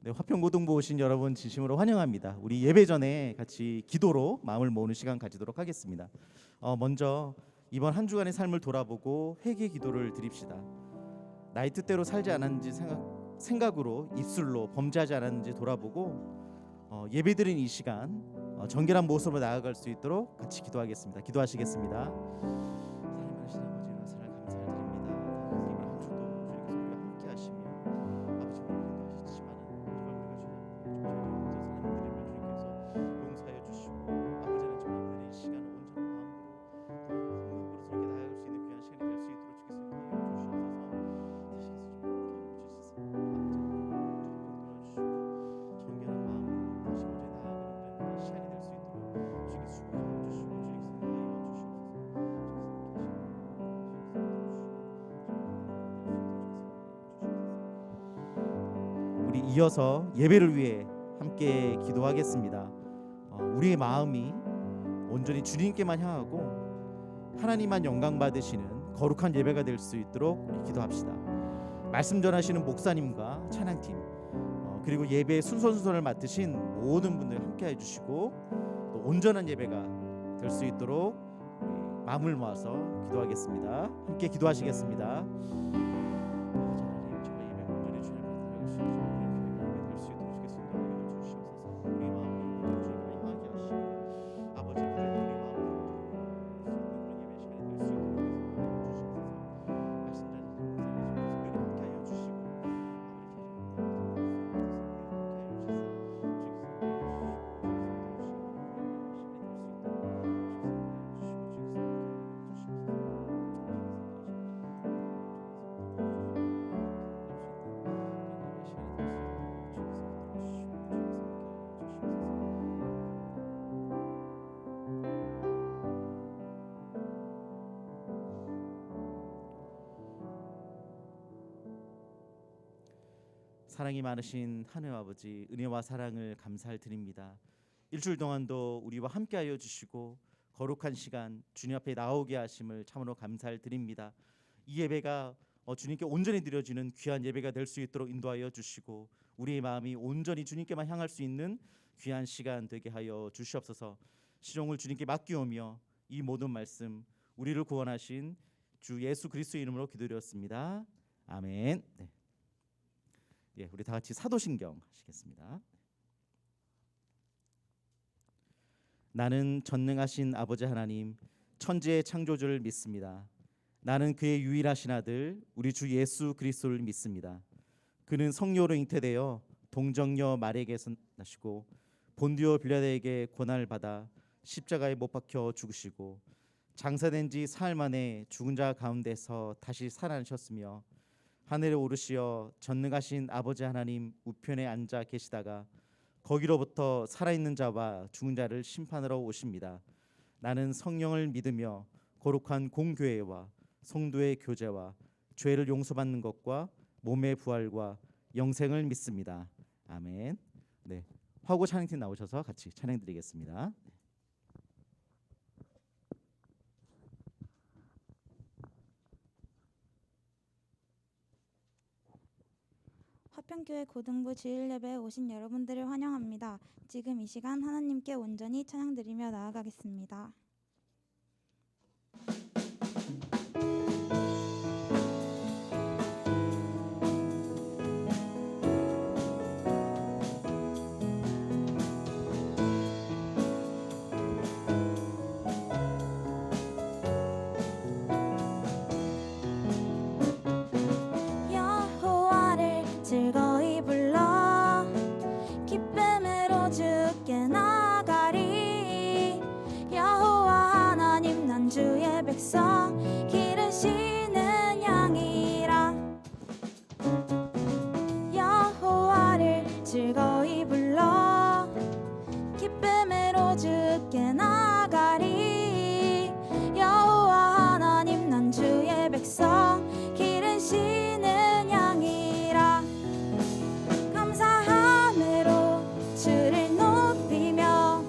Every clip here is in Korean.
네, 화평고등부 오신 여러분 진심으로 환영합니다. 우리 예배 전에 같이 기도로 마음을 모으는 시간 가지도록 하겠습니다. 먼저 이번 한 주간의 삶을 돌아보고 회개 기도를 드립시다. 나의 뜻대로 살지 않았는지 생각으로 입술로 범죄하지 않았는지 돌아보고 예배드린 이 시간 정결한 모습으로 나아갈 수 있도록 같이 기도하겠습니다. 기도하시겠습니다. 이어서 예배를 위해 함께 기도하겠습니다. 우리의 마음이 온전히 주님께만 향하고 하나님만 영광 받으시는 거룩한 예배가 될 수 있도록 우리 기도합시다. 말씀 전하시는 목사님과 찬양팀 그리고 예배의 순서를 맡으신 모든 분들 함께 해주시고 또 온전한 예배가 될 수 있도록 마음을 모아서 기도하겠습니다. 함께 기도하시겠습니다. 사랑이 많으신 하늘 아버지, 은혜와 사랑을 감사를 드립니다. 일주일 동안도 우리와 함께하여 주시고 거룩한 시간 주님 앞에 나오게 하심을 참으로 감사를 드립니다. 이 예배가 주님께 온전히 드려지는 귀한 예배가 될 수 있도록 인도하여 주시고 우리의 마음이 온전히 주님께만 향할 수 있는 귀한 시간 되게 하여 주시옵소서. 시종을 주님께 맡기오며 이 모든 말씀 우리를 구원하신 주 예수 그리스도의 이름으로 기도드렸습니다. 아멘. 네. 예, 우리 다 같이 사도신경 하시겠습니다. 나는 전능하신 아버지 하나님 천지의 창조주를 믿습니다. 나는 그의 유일하신 아들 우리 주 예수 그리스도를 믿습니다. 그는 성령으로 잉태되어 동정녀 마리아에게서 나시고 본디오 빌라도에게 고난을 받아 십자가에 못 박혀 죽으시고 장사된 지 사흘 만에 죽은 자 가운데서 다시 살아나셨으며 하늘에 오르시어 전능하신 아버지 하나님 우편에 앉아 계시다가 거기로부터 살아있는 자와 죽은 자를 심판하러 오십니다. 나는 성령을 믿으며 거룩한 공교회와 성도의 교제와 죄를 용서받는 것과 몸의 부활과 영생을 믿습니다. 아멘. 네, 화고 찬양팀 나오셔서 같이 찬양드리겠습니다. 화평교회 고등부 주일 예배에 오신 여러분들을 환영합니다. 지금 이 시간 하나님께 온전히 찬양드리며 나아가겠습니다. 즐거이 불러 기쁨으로 주께 나가리. 여호와 하나님 난 주의 백성 기르시는 양이라. 여호와를 즐거이 불러 기쁨으로 주께 나가리. 여호와 하나님 난 주의 백성 기르시는 양이라. 감사함으로 주를 높이며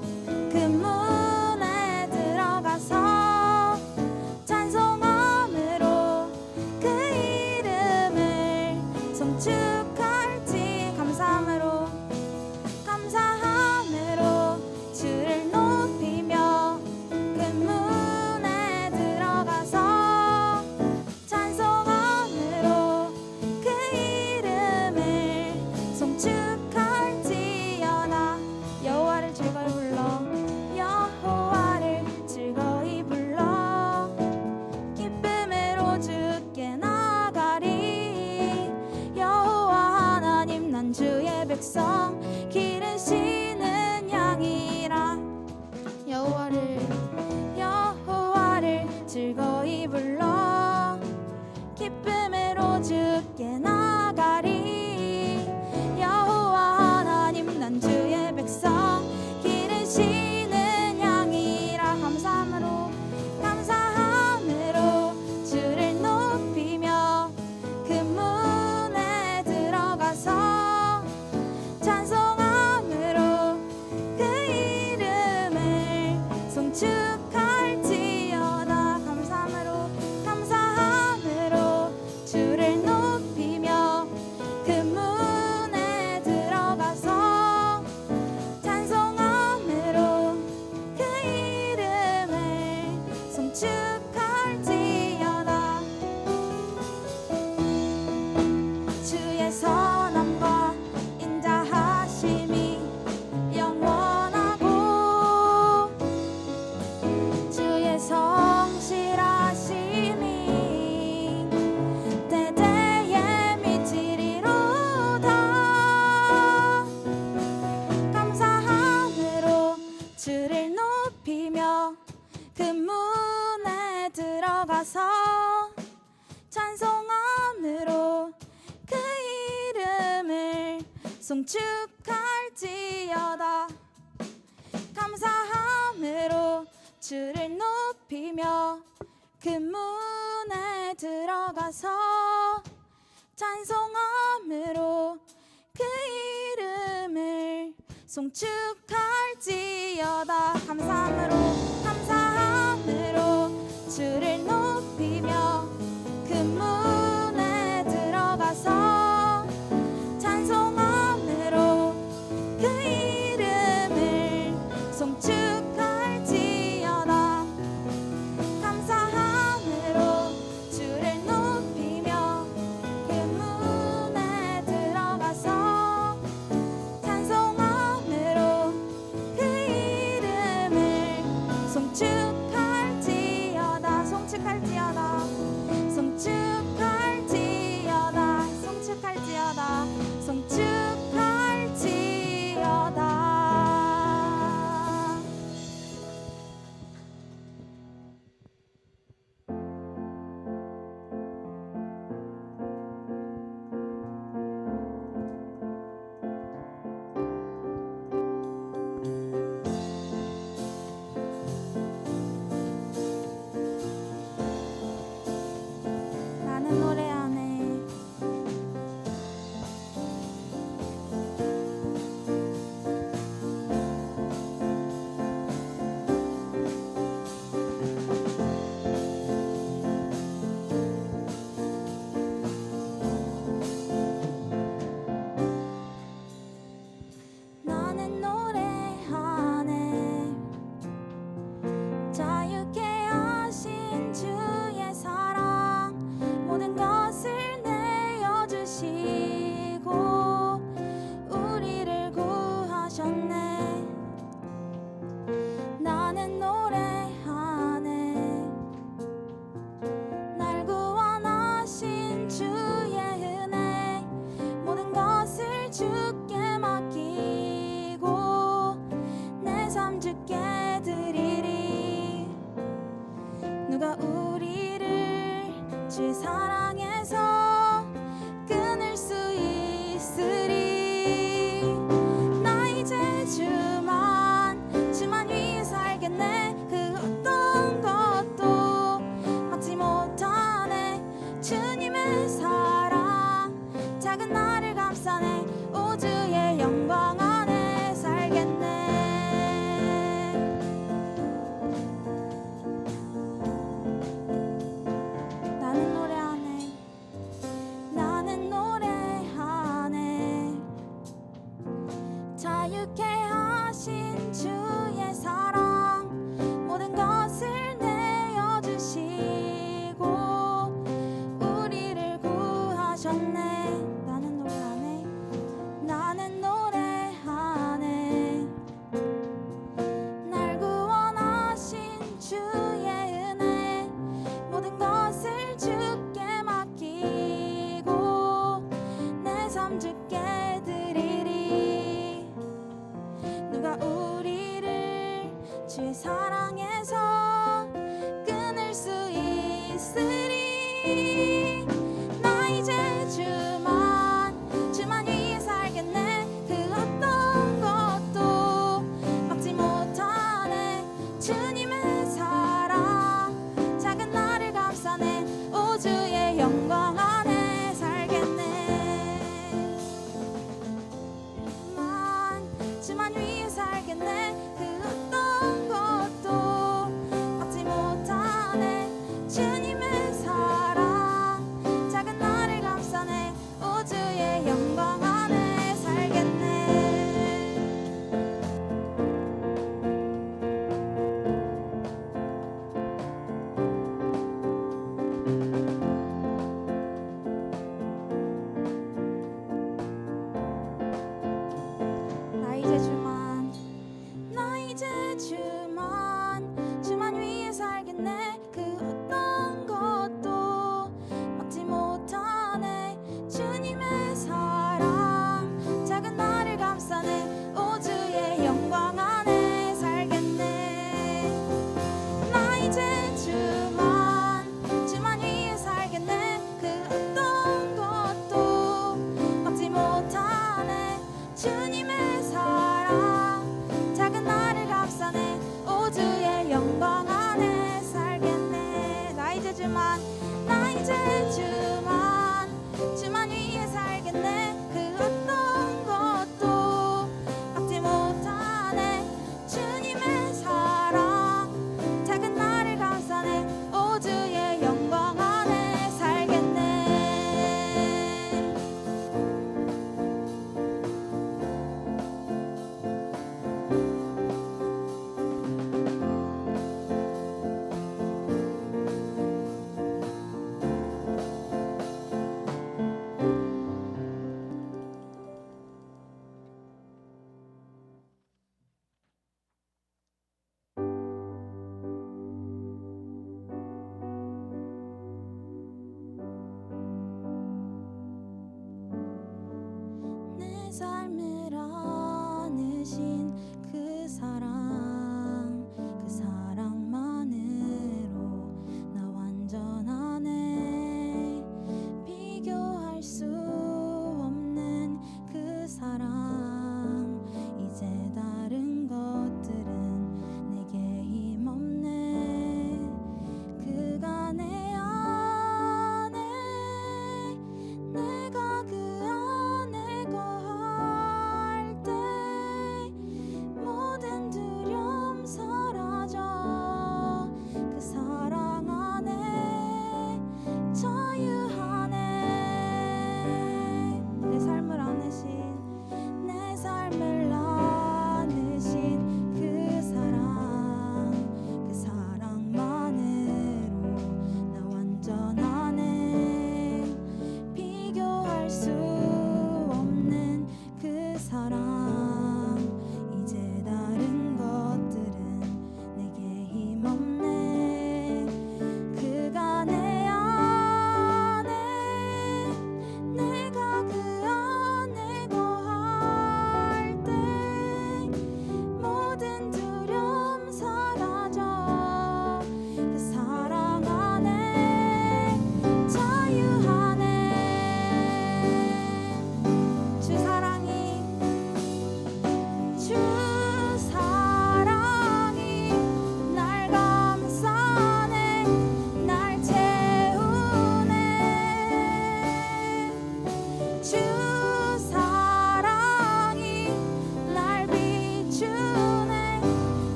그 문에 들어가서 찬송함으로 그 이름을 송축할지. 감사함으로 주를 높이며 그 문에 들어가서 찬송함으로 그 이름을 송축할지어다. 여호와를 즐거이 불러 기쁨으로 주께 나가리. 여호와 하나님 난 주의 백성 기르시는 양이라. 여호와를 즐거이 불러 기쁨으로 주께 나가리. 여호와 하나님 난 주의 백성 기르시는 양이라. 감사함으로 주를 높이며 그 문에 들어가서 찬송함으로 그 이름을 송축할지어다. 감사함으로 주를 높이며 그 문에 들어가서 찬송함으로 그 이름을 송축할지어다. 주의 선함과 인자하심이 영원하고 주의 성실하심이 대대에 미치리로다. 감사함으로 주를 높이며 그 문에 들어가서 찬송함으로 그 이름을 송축할지어다. 감사함으로 주를 높이며 그 문에 들어가서 찬송함으로 그 이름을 송축할지어다. 감사함으로 주를 높이며 그 문에 들어가서 찬송함으로 그 이름을 송축할지어다. 감사함으로 주를 높이며 그 문에 들어가서 찬송함으로 그 이름을 송축 누가 우리를 주의 사랑에서 끊을 수 있으리. 나 이제 주만 위해 살겠네. 그 어떤 것도 막지 못하네. 주님의 사랑 작은 나를 감싸네. 오 주의 영광 안에 살겠네. 나는 노래하네. 나는 노래하네. 자유케 하신 주의 사랑 모든 것을 내어주시고 우리를 구하셨네. 나는 노래하네. 나는 노래하네. 날 구원하신 주의 은혜 모든 것을 주께 맡기고 내 삶 주께 드리리. 누가 우리를 주의 사랑에서 끊을 수 있으리. 나 이제 주만 위해 살겠네. 그 어떤 것도 막지 못하네. 주님의 사랑 작은 나를 감싸네. 오 주의 영광 안에 살겠네. 주만 위해 살겠네. 그 어떤 것도 막지 못하네. 주님의 사랑 작은 나를 감싸네. 오 주의 영광 안에 살겠네. 나 이제 주만 위해 살겠네. 그 어떤 것도 막지 못하네. 주님의 사랑 작은 나를 감싸네. 오 주의 영광 안에 살겠네. 나 이제 주만 위해 살겠네. 그 어떤 것도 막지 못하네. 주님의 사랑 작은 나를 감싸네. 오 주의 영광 안에 살겠네.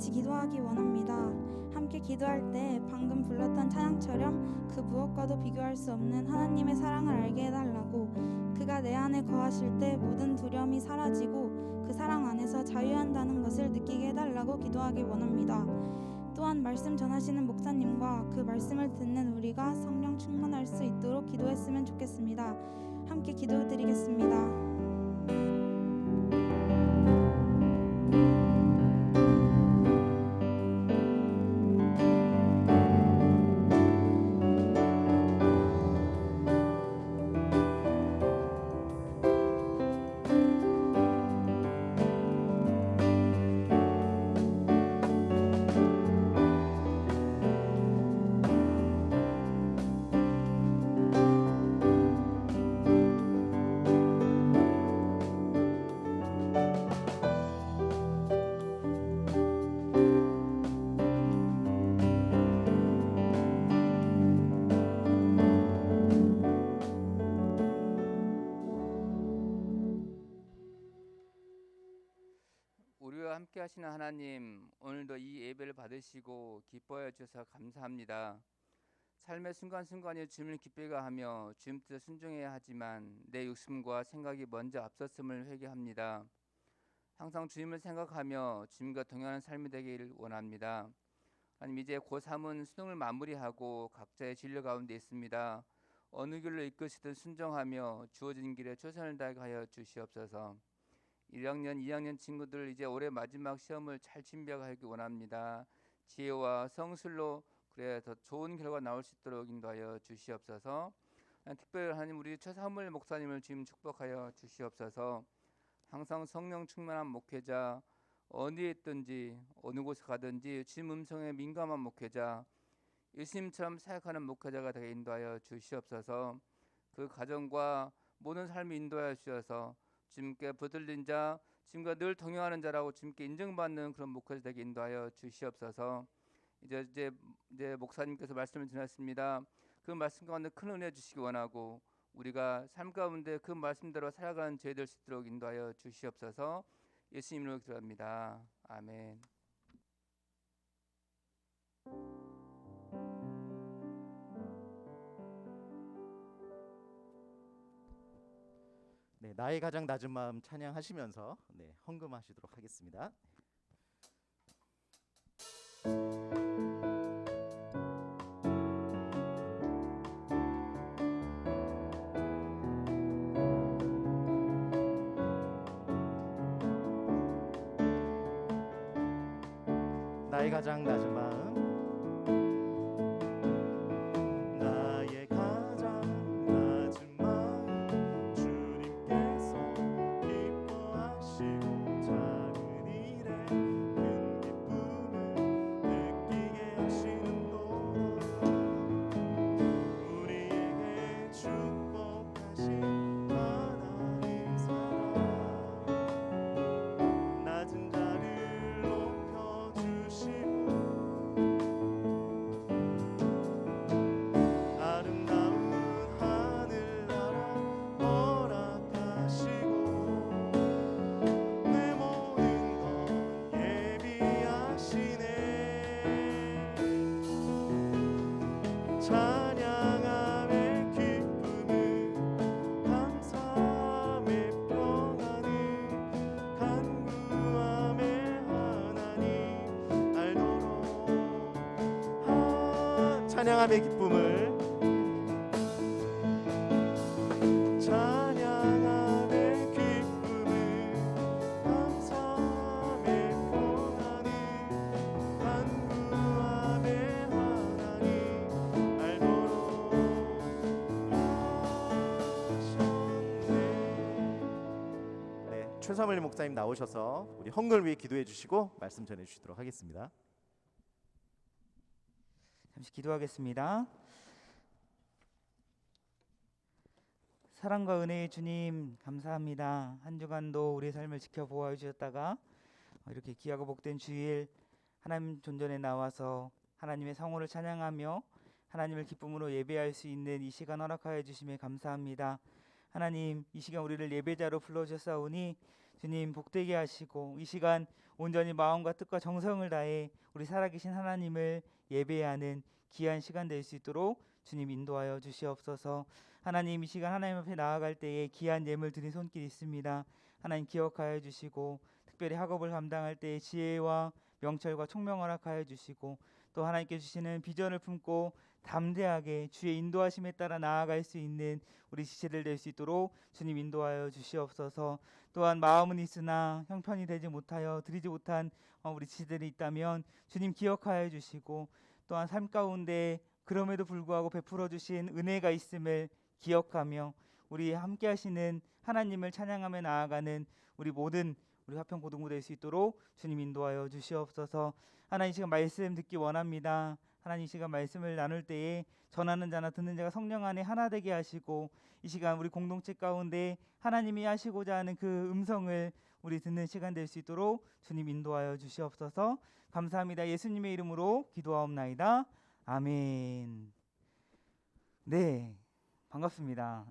같이 기도하기 원합니다. 함께 기도할 때 방금 불렀던 찬양처럼 그 무엇과도 비교할 수 없는 하나님의 사랑을 알게 해달라고, 그가 내 안에 거하실 때 모든 두려움이 사라지고 그 사랑 안에서 자유한다는 것을 느끼게 해달라고 기도하기 원합니다. 또한 말씀 전하시는 목사님과 그 말씀을 듣는 우리가 성령 충만할 수 있도록 기도했으면 좋겠습니다. 함께 기도드리겠습니다. 우리와 함께 하시는 하나님, 오늘도 이 예배를 받으시고 기뻐해 주셔서 감사합니다. 삶의 순간순간이 주님을 기쁘게 하며 주님 뜻에 순종해야 하지만 내 욕심과 생각이 먼저 앞섰음을 회개합니다. 항상 주님을 생각하며 주님과 동행하는 삶이 되기를 원합니다. 하나님, 이제 고3은 수능을 마무리하고 각자의 진로 가운데 있습니다. 어느 길로 이끄시든 순종하며 주어진 길에 최선을 다하게 하여 주시옵소서. 1학년, 2학년 친구들 이제 올해 마지막 시험을 잘 준비하기 원합니다. 지혜와 성술로 그래 더 좋은 결과 나올 수 있도록 인도하여 주시옵소서. 특별히 하나님, 우리 최사물 목사님을 주님 축복하여 주시옵소서. 항상 성령 충만한 목회자, 어디에 있든지 어느 곳에 가든지 주님 음성에 민감한 목회자, 예수님처럼 사역하는 목회자가 되게 인도하여 주시옵소서. 그 가정과 모든 삶을 인도하여 주셔서 주님께 붙들린 자, 주님과 늘 동행하는 자라고 주님께 인정받는 그런 목회자 되게 인도하여 주시옵소서. 이제 목사님께서 말씀을 전했습니다. 그 말씀 가운데 큰 은혜 주시기 원하고 우리가 삶 가운데 그 말씀대로 살아가는 저희 될 수 있도록 인도하여 주시옵소서. 예수님으로 기도합니다. 아멘. 네, 나의 가장 낮은 마음 찬양하시면서 헌금하시도록 하겠습니다. 나의 가장 낮은 마음, 나의 가장 낮은 마음, 주님께서 기뻐하시고 작은 일에 큰 기쁨을 느끼게 하시는도다. 우리에게 축복하신 하나님 사랑, 낮은 자를 높여주시고 아름다운 하늘나라 허락하시고 내 모든 것 예비하시네. 찬양함의 기쁨을 감사함의 평안을 간구함의 하나님 알도록. 찬양함의 기쁨을, 찬양함의 기쁨을 감사함의 평안을 간구함의 하나님 알도록 하셨네. 네, 최사물 목사님 나오셔서 우리 헌금을 위해 기도해 주시고 말씀 전해 주시도록 하겠습니다. 잠시 기도하겠습니다. 사랑과 은혜의 주님 감사합니다. 한 주간도 우리의 삶을 지켜보아 주셨다가 이렇게 귀하고 복된 주일 하나님 존전에 나와서 하나님의 성호를 찬양하며 하나님을 기쁨으로 예배할 수 있는 이 시간 허락하여 주심에 감사합니다. 하나님, 이 시간 우리를 예배자로 불러주셨사오니 주님 복되게 하시고, 이 시간 온전히 마음과 뜻과 정성을 다해 우리 살아계신 하나님을 예배하는 귀한 시간 될 수 있도록 주님 인도하여 주시옵소서. 하나님, 이 시간 하나님 앞에 나아갈 때에 귀한 예물 드린 손길 있습니다. 하나님 기억하여 주시고, 특별히 학업을 감당할 때에 지혜와 명철과 총명 허락하여 주시고, 또 하나님께 주시는 비전을 품고 담대하게 주의 인도하심에 따라 나아갈 수 있는 우리 지체들 될 수 있도록 주님 인도하여 주시옵소서. 또한 마음은 있으나 형편이 되지 못하여 드리지 못한 우리 지체들이 있다면 주님 기억하여 주시고, 또한 삶 가운데 그럼에도 불구하고 베풀어 주신 은혜가 있음을 기억하며 우리 함께 하시는 하나님을 찬양하며 나아가는 우리 모든 우리 화평 고등부 될 수 있도록 주님 인도하여 주시옵소서. 하나님, 이 시간 말씀 듣기 원합니다. 하나님, 이 시간 말씀을 나눌 때에 전하는 자나 듣는 자가 성령 안에 하나 되게 하시고, 이 시간 우리 공동체 가운데 하나님이 하시고자 하는 그 음성을 우리 듣는 시간 될 수 있도록 주님 인도하여 주시옵소서. 감사합니다. 예수님의 이름으로 기도하옵나이다. 아멘. 네, 반갑습니다.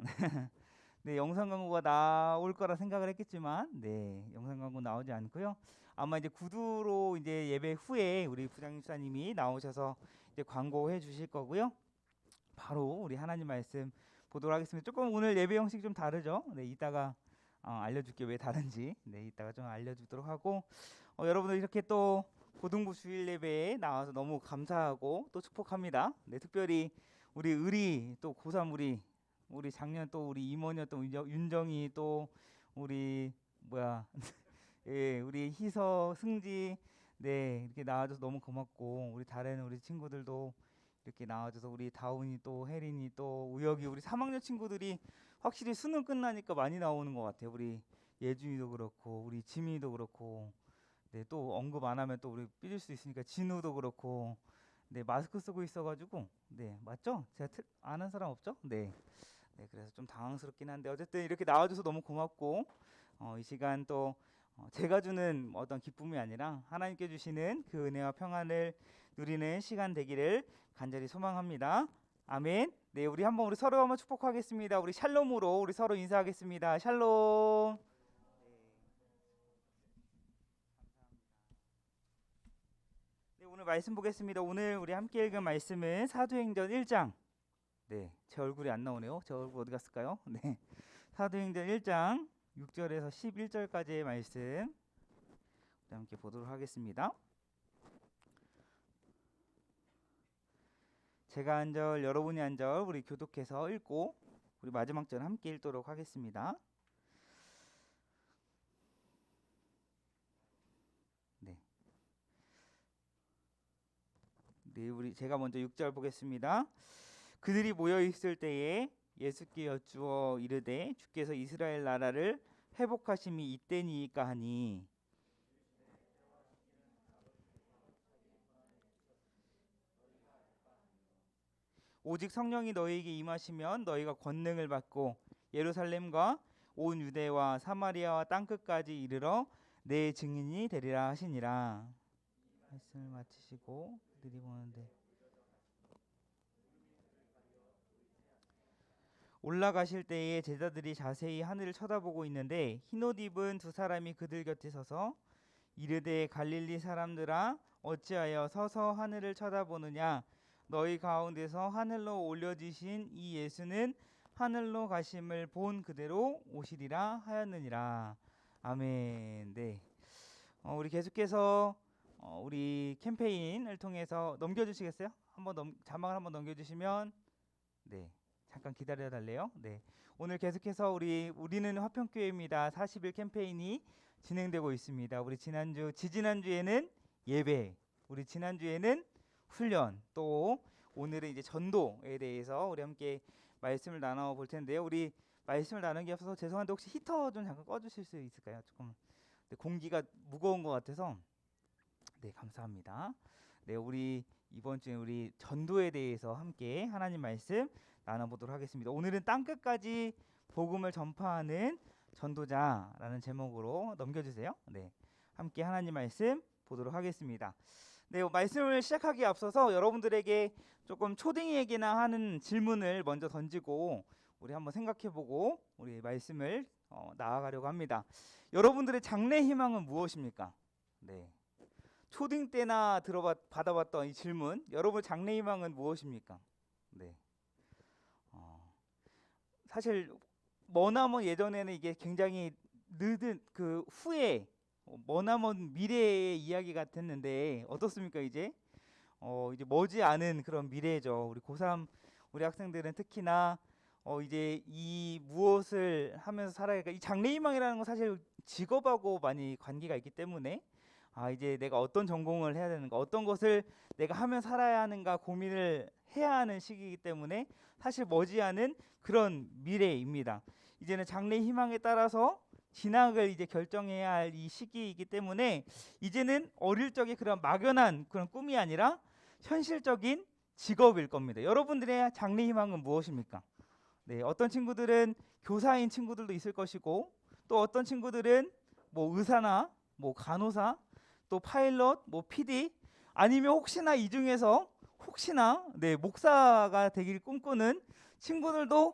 네, 영상 광고가 나올 거라 생각을 했겠지만, 네, 영상 광고 나오지 않고요. 아마 이제 구두로 이제 예배 후에 우리 부장님 수사님이 나오셔서 이제 광고해 주실 거고요. 바로 우리 하나님 말씀 보도록 하겠습니다. 조금 오늘 예배 형식 좀 다르죠? 네, 이따가 알려줄게 왜 다른지. 네, 이따가 좀 알려주도록 하고, 여러분들 이렇게 또 고등부 주일 예배에 나와서 너무 감사하고 또 축복합니다. 네, 특별히 우리 의리 또 고3 우리 작년 또 우리 임원이었던 윤정이 또 우리 예, 우리 희서 승지 네, 이렇게 나와줘서 너무 고맙고, 우리 다른 우리 친구들도 이렇게 나와줘서, 우리 다운이 또 혜린이 또 우혁이 우리 3학년 친구들이 확실히 수능 끝나니까 많이 나오는 것 같아요. 우리 예준이도 그렇고 우리 지민이도 그렇고, 네, 또 언급 안 하면 또 우리 삐질 수 있으니까 진우도 그렇고, 네, 마스크 쓰고 있어가지고, 네, 맞죠? 제가 아는 사람 없죠? 네. 네, 그래서 좀 당황스럽긴 한데 어쨌든 이렇게 나와줘서 너무 고맙고, 이 시간 또 제가 주는 어떤 기쁨이 아니라 하나님께 주시는 그 은혜와 평안을 누리는 시간 되기를 간절히 소망합니다. 아멘. 네, 우리 서로 한번 축복하겠습니다. 우리 샬롬으로 우리 서로 인사하겠습니다. 샬롬. 네, 오늘 말씀 보겠습니다. 오늘 우리 함께 읽은 말씀은 사도행전 1장. 네, 제 얼굴이 안 나오네요. 제 얼굴 어디 갔을까요? 네, 사도행전 1장 6절에서 11절까지의 말씀 우리 함께 보도록 하겠습니다. 제가 한 절, 여러분이 한 절 우리 교독해서 읽고 우리 마지막 절 함께 읽도록 하겠습니다. 네, 우리 제가 먼저 6절 보겠습니다. 그들이 모여 있을 때에 예수께 여쭈어 이르되 주께서 이스라엘 나라를 회복하심이 이때니까 하니, 오직 성령이 너희에게 임하시면 너희가 권능을 받고 예루살렘과 온 유대와 사마리아와 땅끝까지 이르러 내 증인이 되리라 하시니라. 말씀을 마치시고 그들이 보는데 올라가실 때에 제자들이 자세히 하늘을 쳐다보고 있는데 흰옷 입은 두 사람이 그들 곁에 서서 이르되 갈릴리 사람들아 어찌하여 서서 하늘을 쳐다보느냐, 너희 가운데서 하늘로 올려지신 이 예수는 하늘로 가심을 본 그대로 오시리라 하였느니라. 아멘. 네, 우리 계속해서 우리 캠페인을 통해서 넘겨주시겠어요? 자막을 한번 넘겨주시면, 네, 잠깐 기다려 달래요. 네, 오늘 계속해서 우리는 화평교회입니다. 40일 캠페인이 진행되고 있습니다. 우리 지지난주에는 예배, 우리 지난주에는 훈련, 또 오늘은 이제 전도에 대해서 우리 함께 말씀을 나눠 볼 텐데요. 우리 말씀을 나누기 앞서서 죄송한데 혹시 히터 좀 잠깐 꺼주실 수 있을까요? 조금 공기가 무거운 것 같아서. 네, 감사합니다. 네, 우리 이번 주에 우리 전도에 대해서 함께 하나님 말씀 나눠보도록 하겠습니다. 오늘은 땅끝까지 복음을 전파하는 전도자라는 제목으로 넘겨주세요. 네, 함께 하나님 말씀 보도록 하겠습니다. 네, 말씀을 시작하기에 앞서서 여러분들에게 조금 초딩이에게나 하는 질문을 먼저 던지고 우리 한번 생각해보고 우리 말씀을 나아가려고 합니다. 여러분들의 장래 희망은 무엇입니까? 네. 초등 때나 받아봤던 이 질문, 여러분 장래 희망은 무엇입니까? 네. 사실 머나먼 예전에는 이게 굉장히 늦은 그 후에 머나먼 미래의 이야기 같았는데 어떻습니까 이제? 이제 머지않은 그런 미래죠. 우리 고3 우리 학생들은 특히나 이제 이 무엇을 하면서 살아야 할까? 이 장래희망이라는 건 사실 직업하고 많이 관계가 있기 때문에 이제 내가 어떤 전공을 해야 되는가, 어떤 것을 내가 하며 살아야 하는가 고민을 해야 하는 시기이기 때문에 사실 머지않은 그런 미래입니다. 이제는 장래희망에 따라서 진학을 이제 결정해야 할 이 시기이기 때문에 이제는 어릴 적에 그런 막연한 그런 꿈이 아니라 현실적인 직업일 겁니다. 여러분들의 장래희망은 무엇입니까? 네, 어떤 친구들은 교사인 친구들도 있을 것이고 또 어떤 친구들은 뭐 의사나 뭐 간호사 또 파일럿 뭐 PD 아니면 혹시나 이 중에서 혹시나 목사가 되길 꿈꾸는 친구들도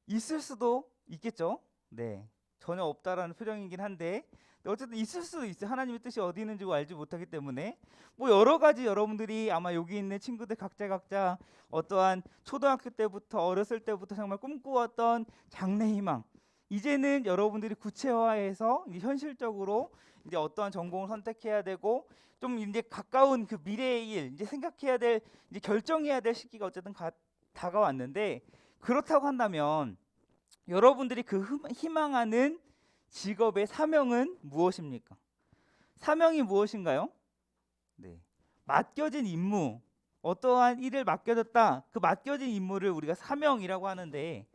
있을 수도 있겠죠. 네, 전혀 없다라는 표정이긴 한데 어쨌든 있을 수도 있어요. 하나님의 뜻이 어디 있는지 알지 못하기 때문에 뭐 여러 가지 여러분들이 아마 여기 있는 친구들 각자 어떠한 초등학교 때부터 어렸을 때부터 정말 꿈꾸었던 장래희망 이제는 여러분들이 구체화해서 이제 현실적으로 이제 어떠한 전공을 선택해야 되고 좀 이제 가까운 그 미래의 일 이제 생각해야 될 이제 결정해야 될 시기가 어쨌든 다가왔는데 그렇다고 한다면 여러분들이 그 희망하는 직업의 사명은 무엇입니까? 사명이 무엇인가요? 네, 맡겨진 임무, 어떠한 일을 맡겨졌다. 그 맡겨진 임무를 우리가 사명이라고 하는데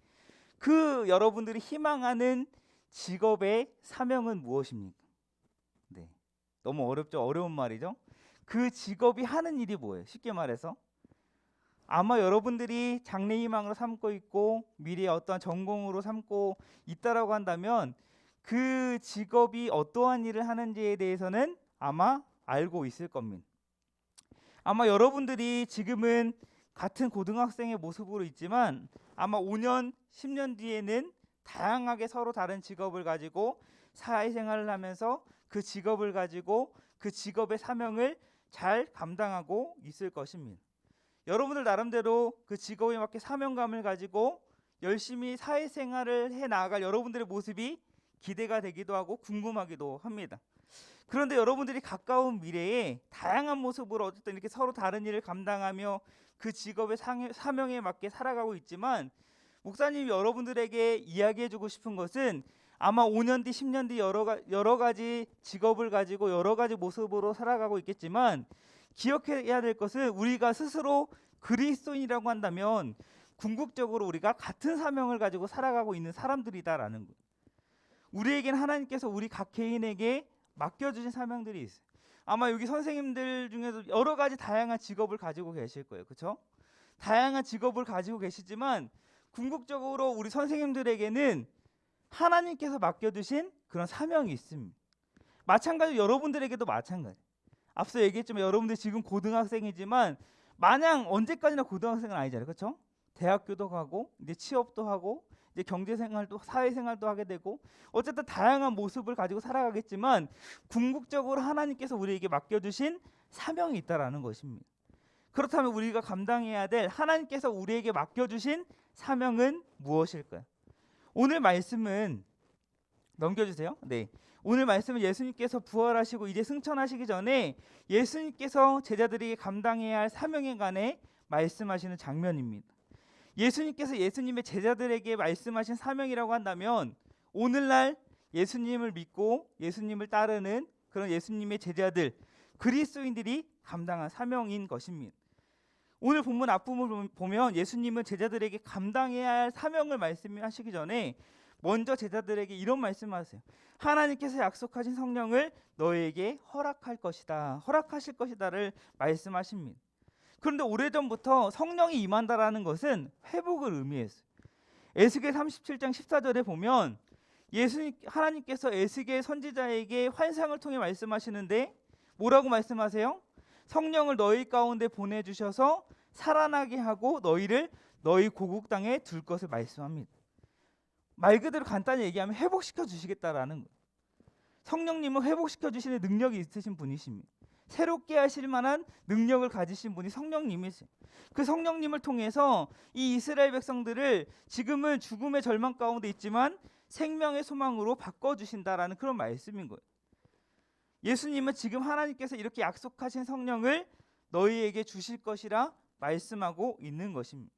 그 여러분들이 희망하는 직업의 사명은 무엇입니까? 네, 너무 어렵죠? 어려운 말이죠? 그 직업이 하는 일이 뭐예요? 쉽게 말해서 아마 여러분들이 장래희망으로 삼고 있고 미래의 어떠한 전공으로 삼고 있다라고 한다면 그 직업이 어떠한 일을 하는지에 대해서는 아마 알고 있을 겁니다. 아마 여러분들이 지금은 같은 고등학생의 모습으로 있지만 아마 5년, 10년 뒤에는 다양하게 서로 다른 직업을 가지고 사회생활을 하면서 그 직업을 가지고 그 직업의 사명을 잘 감당하고 있을 것입니다. 여러분들 나름대로 그 직업에 맞게 사명감을 가지고 열심히 사회생활을 해 나아갈 여러분들의 모습이 기대가 되기도 하고 궁금하기도 합니다. 그런데 여러분들이 가까운 미래에 다양한 모습으로 어쨌든 이렇게 서로 다른 일을 감당하며 그 직업의 사명에 맞게 살아가고 있지만 목사님이 여러분들에게 이야기해주고 싶은 것은 아마 5년 뒤, 10년 뒤 여러 가지 직업을 가지고 여러 가지 모습으로 살아가고 있겠지만 기억해야 될 것은 우리가 스스로 그리스도인이라고 한다면 궁극적으로 우리가 같은 사명을 가지고 살아가고 있는 사람들이다라는 거예요. 우리에겐 하나님께서 우리 각 개인에게 맡겨주신 사명들이 있어요. 아마 여기 선생님들 중에도 여러 가지 다양한 직업을 가지고 계실 거예요. 그렇죠? 다양한 직업을 가지고 계시지만 궁극적으로 우리 선생님들에게는 하나님께서 맡겨주신 그런 사명이 있습니다. 마찬가지로 여러분들에게도 마찬가지. 앞서 얘기했지만 여러분들 지금 고등학생이지만 마냥 언제까지나 고등학생은 아니잖아요. 그렇죠? 대학교도 가고 이제 취업도 하고 이제 경제생활도 사회생활도 하게 되고 어쨌든 다양한 모습을 가지고 살아가겠지만 궁극적으로 하나님께서 우리에게 맡겨주신 사명이 있다라는 것입니다. 그렇다면 우리가 감당해야 될 하나님께서 우리에게 맡겨주신 사명은 무엇일까요? 오늘 말씀은 넘겨주세요. 네, 오늘 말씀은 예수님께서 부활하시고 이제 승천하시기 전에 예수님께서 제자들에게 감당해야 할 사명에 관해 말씀하시는 장면입니다. 예수님께서 예수님의 제자들에게 말씀하신 사명이라고 한다면 오늘날 예수님을 믿고 예수님을 따르는 그런 예수님의 제자들 그리스도인들이 감당한 사명인 것입니다. 오늘 본문 앞부분을 보면 예수님은 제자들에게 감당해야 할 사명을 말씀하시기 전에 먼저 제자들에게 이런 말씀하세요. 하나님께서 약속하신 성령을 너희에게 허락하실 것이다를 말씀하십니다. 그런데 오래전부터 성령이 임한다라는 것은 회복을 의미했어요. 에스겔 37장 14절에 보면 하나님께서 에스겔 선지자에게 환상을 통해 말씀하시는데 뭐라고 말씀하세요? 성령을 너희 가운데 보내주셔서 살아나게 하고 너희를 너희 고국 땅에 둘 것을 말씀합니다. 말 그대로 간단히 얘기하면 회복시켜 주시겠다라는 거예요. 성령님은 회복시켜 주시는 능력이 있으신 분이십니다. 새롭게 하실 만한 능력을 가지신 분이 성령님이세요. 그 성령님을 통해서 이 이스라엘 백성들을 지금은 죽음의 절망 가운데 있지만 생명의 소망으로 바꿔주신다라는 그런 말씀인 거예요. 예수님은 지금 하나님께서 이렇게 약속하신 성령을 너희에게 주실 것이라 말씀하고 있는 것입니다.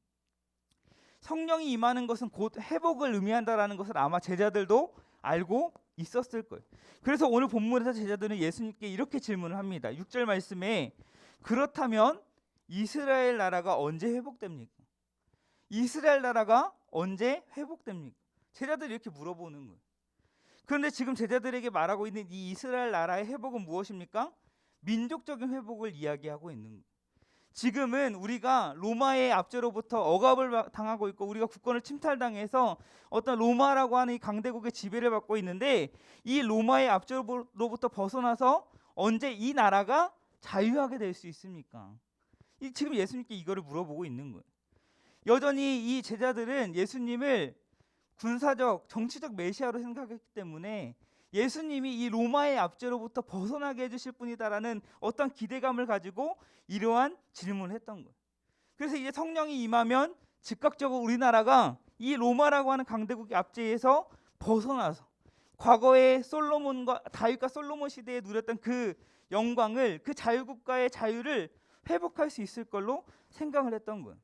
성령이 임하는 것은 곧 회복을 의미한다라는 것을 아마 제자들도 알고 있었을 거예요. 그래서 오늘 본문에서 제자들은 예수님께 이렇게 질문을 합니다. 6절 말씀에 그렇다면 이스라엘 나라가 언제 회복됩니까? 이스라엘 나라가 언제 회복됩니까? 제자들이 이렇게 물어보는 거예요. 그런데 지금 제자들에게 말하고 있는 이 이스라엘 나라의 회복은 무엇입니까? 민족적인 회복을 이야기하고 있는 거예요. 지금은 우리가 로마의 압제로부터 억압을 당하고 있고 우리가 국권을 침탈당해서 어떤 로마라고 하는 이 강대국의 지배를 받고 있는데 이 로마의 압제로부터 벗어나서 언제 이 나라가 자유하게 될 수 있습니까? 지금 예수님께 이거를 물어보고 있는 거예요. 여전히 이 제자들은 예수님을 군사적, 정치적 메시아로 생각했기 때문에 예수님이 이 로마의 압제로부터 벗어나게 해주실 분이다라는 어떤 기대감을 가지고 이러한 질문을 했던 거예요. 그래서 이제 성령이 임하면 즉각적으로 우리나라가 이 로마라고 하는 강대국의 압제에서 벗어나서 과거의 솔로몬과 다윗과 솔로몬 시대에 누렸던 그 영광을, 그 자유국가의 자유를 회복할 수 있을 걸로 생각을 했던 거예요.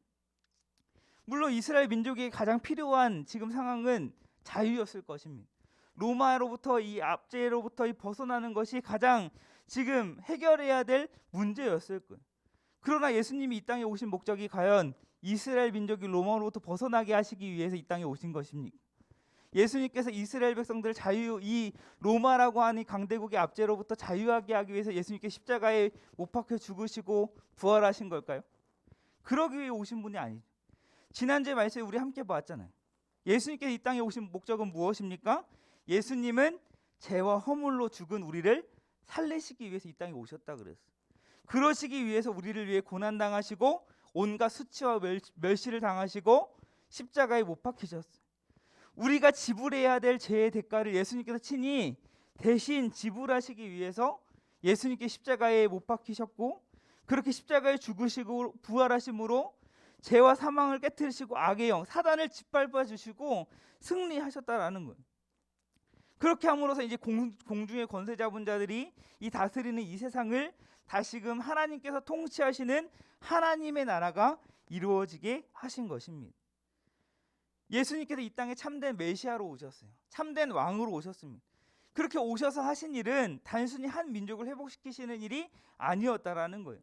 물론 이스라엘 민족에게 가장 필요한 지금 상황은 자유였을 것입니다. 로마로부터 이 압제로부터 벗어나는 것이 가장 지금 해결해야 될 문제였을 거예요. 그러나 예수님이 이 땅에 오신 목적이 과연 이스라엘 민족이 로마로부터 벗어나게 하시기 위해서 이 땅에 오신 것입니까? 예수님께서 이스라엘 백성들을 이 로마라고 하는 강대국의 압제로부터 자유하게 하기 위해서 예수님께 십자가에 못 박혀 죽으시고 부활하신 걸까요? 그러기 위해 오신 분이 아니죠. 지난주에 말씀에 우리 함께 봤잖아요. 예수님께서 이 땅에 오신 목적은 무엇입니까? 예수님은 죄와 허물로 죽은 우리를 살리시기 위해서 이 땅에 오셨다 그랬어요. 그러시기 위해서 우리를 위해 고난당하시고 온갖 수치와 멸시를 당하시고 십자가에 못 박히셨어요. 우리가 지불해야 될 죄의 대가를 예수님께서 친히 대신 지불하시기 위해서 예수님께 십자가에 못 박히셨고 그렇게 십자가에 죽으시고 부활하심으로 죄와 사망을 깨뜨리시고 악의 영 사단을 짓밟아 주시고 승리하셨다라는 거예요. 그렇게 함으로써 이제 공중의 권세 잡은 자들이 이 다스리는 이 세상을 다시금 하나님께서 통치하시는 하나님의 나라가 이루어지게 하신 것입니다. 예수님께서 이 땅에 참된 메시아로 오셨어요. 참된 왕으로 오셨습니다. 그렇게 오셔서 하신 일은 단순히 한 민족을 회복시키시는 일이 아니었다라는 거예요.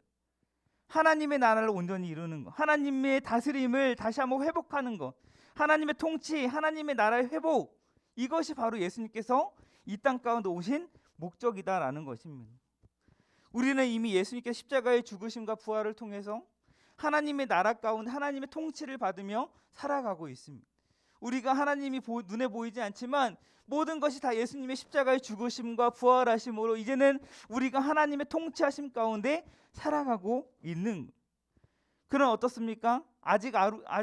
하나님의 나라를 온전히 이루는 것, 하나님의 다스림을 다시 한번 회복하는 것, 하나님의 통치, 하나님의 나라의 회복, 이것이 바로 예수님께서 이 땅 가운데 오신 목적이다라는 것입니다. 우리는 이미 예수님께서 십자가의 죽으심과 부활을 통해서 하나님의 나라 가운데 하나님의 통치를 받으며 살아가고 있습니다. 우리가 하나님이 눈에 보이지 않지만 모든 것이 다 예수님의 십자가의 죽으심과 부활하심으로 이제는 우리가 하나님의 통치하심 가운데 살아가고 있는, 그런 어떻습니까? 아직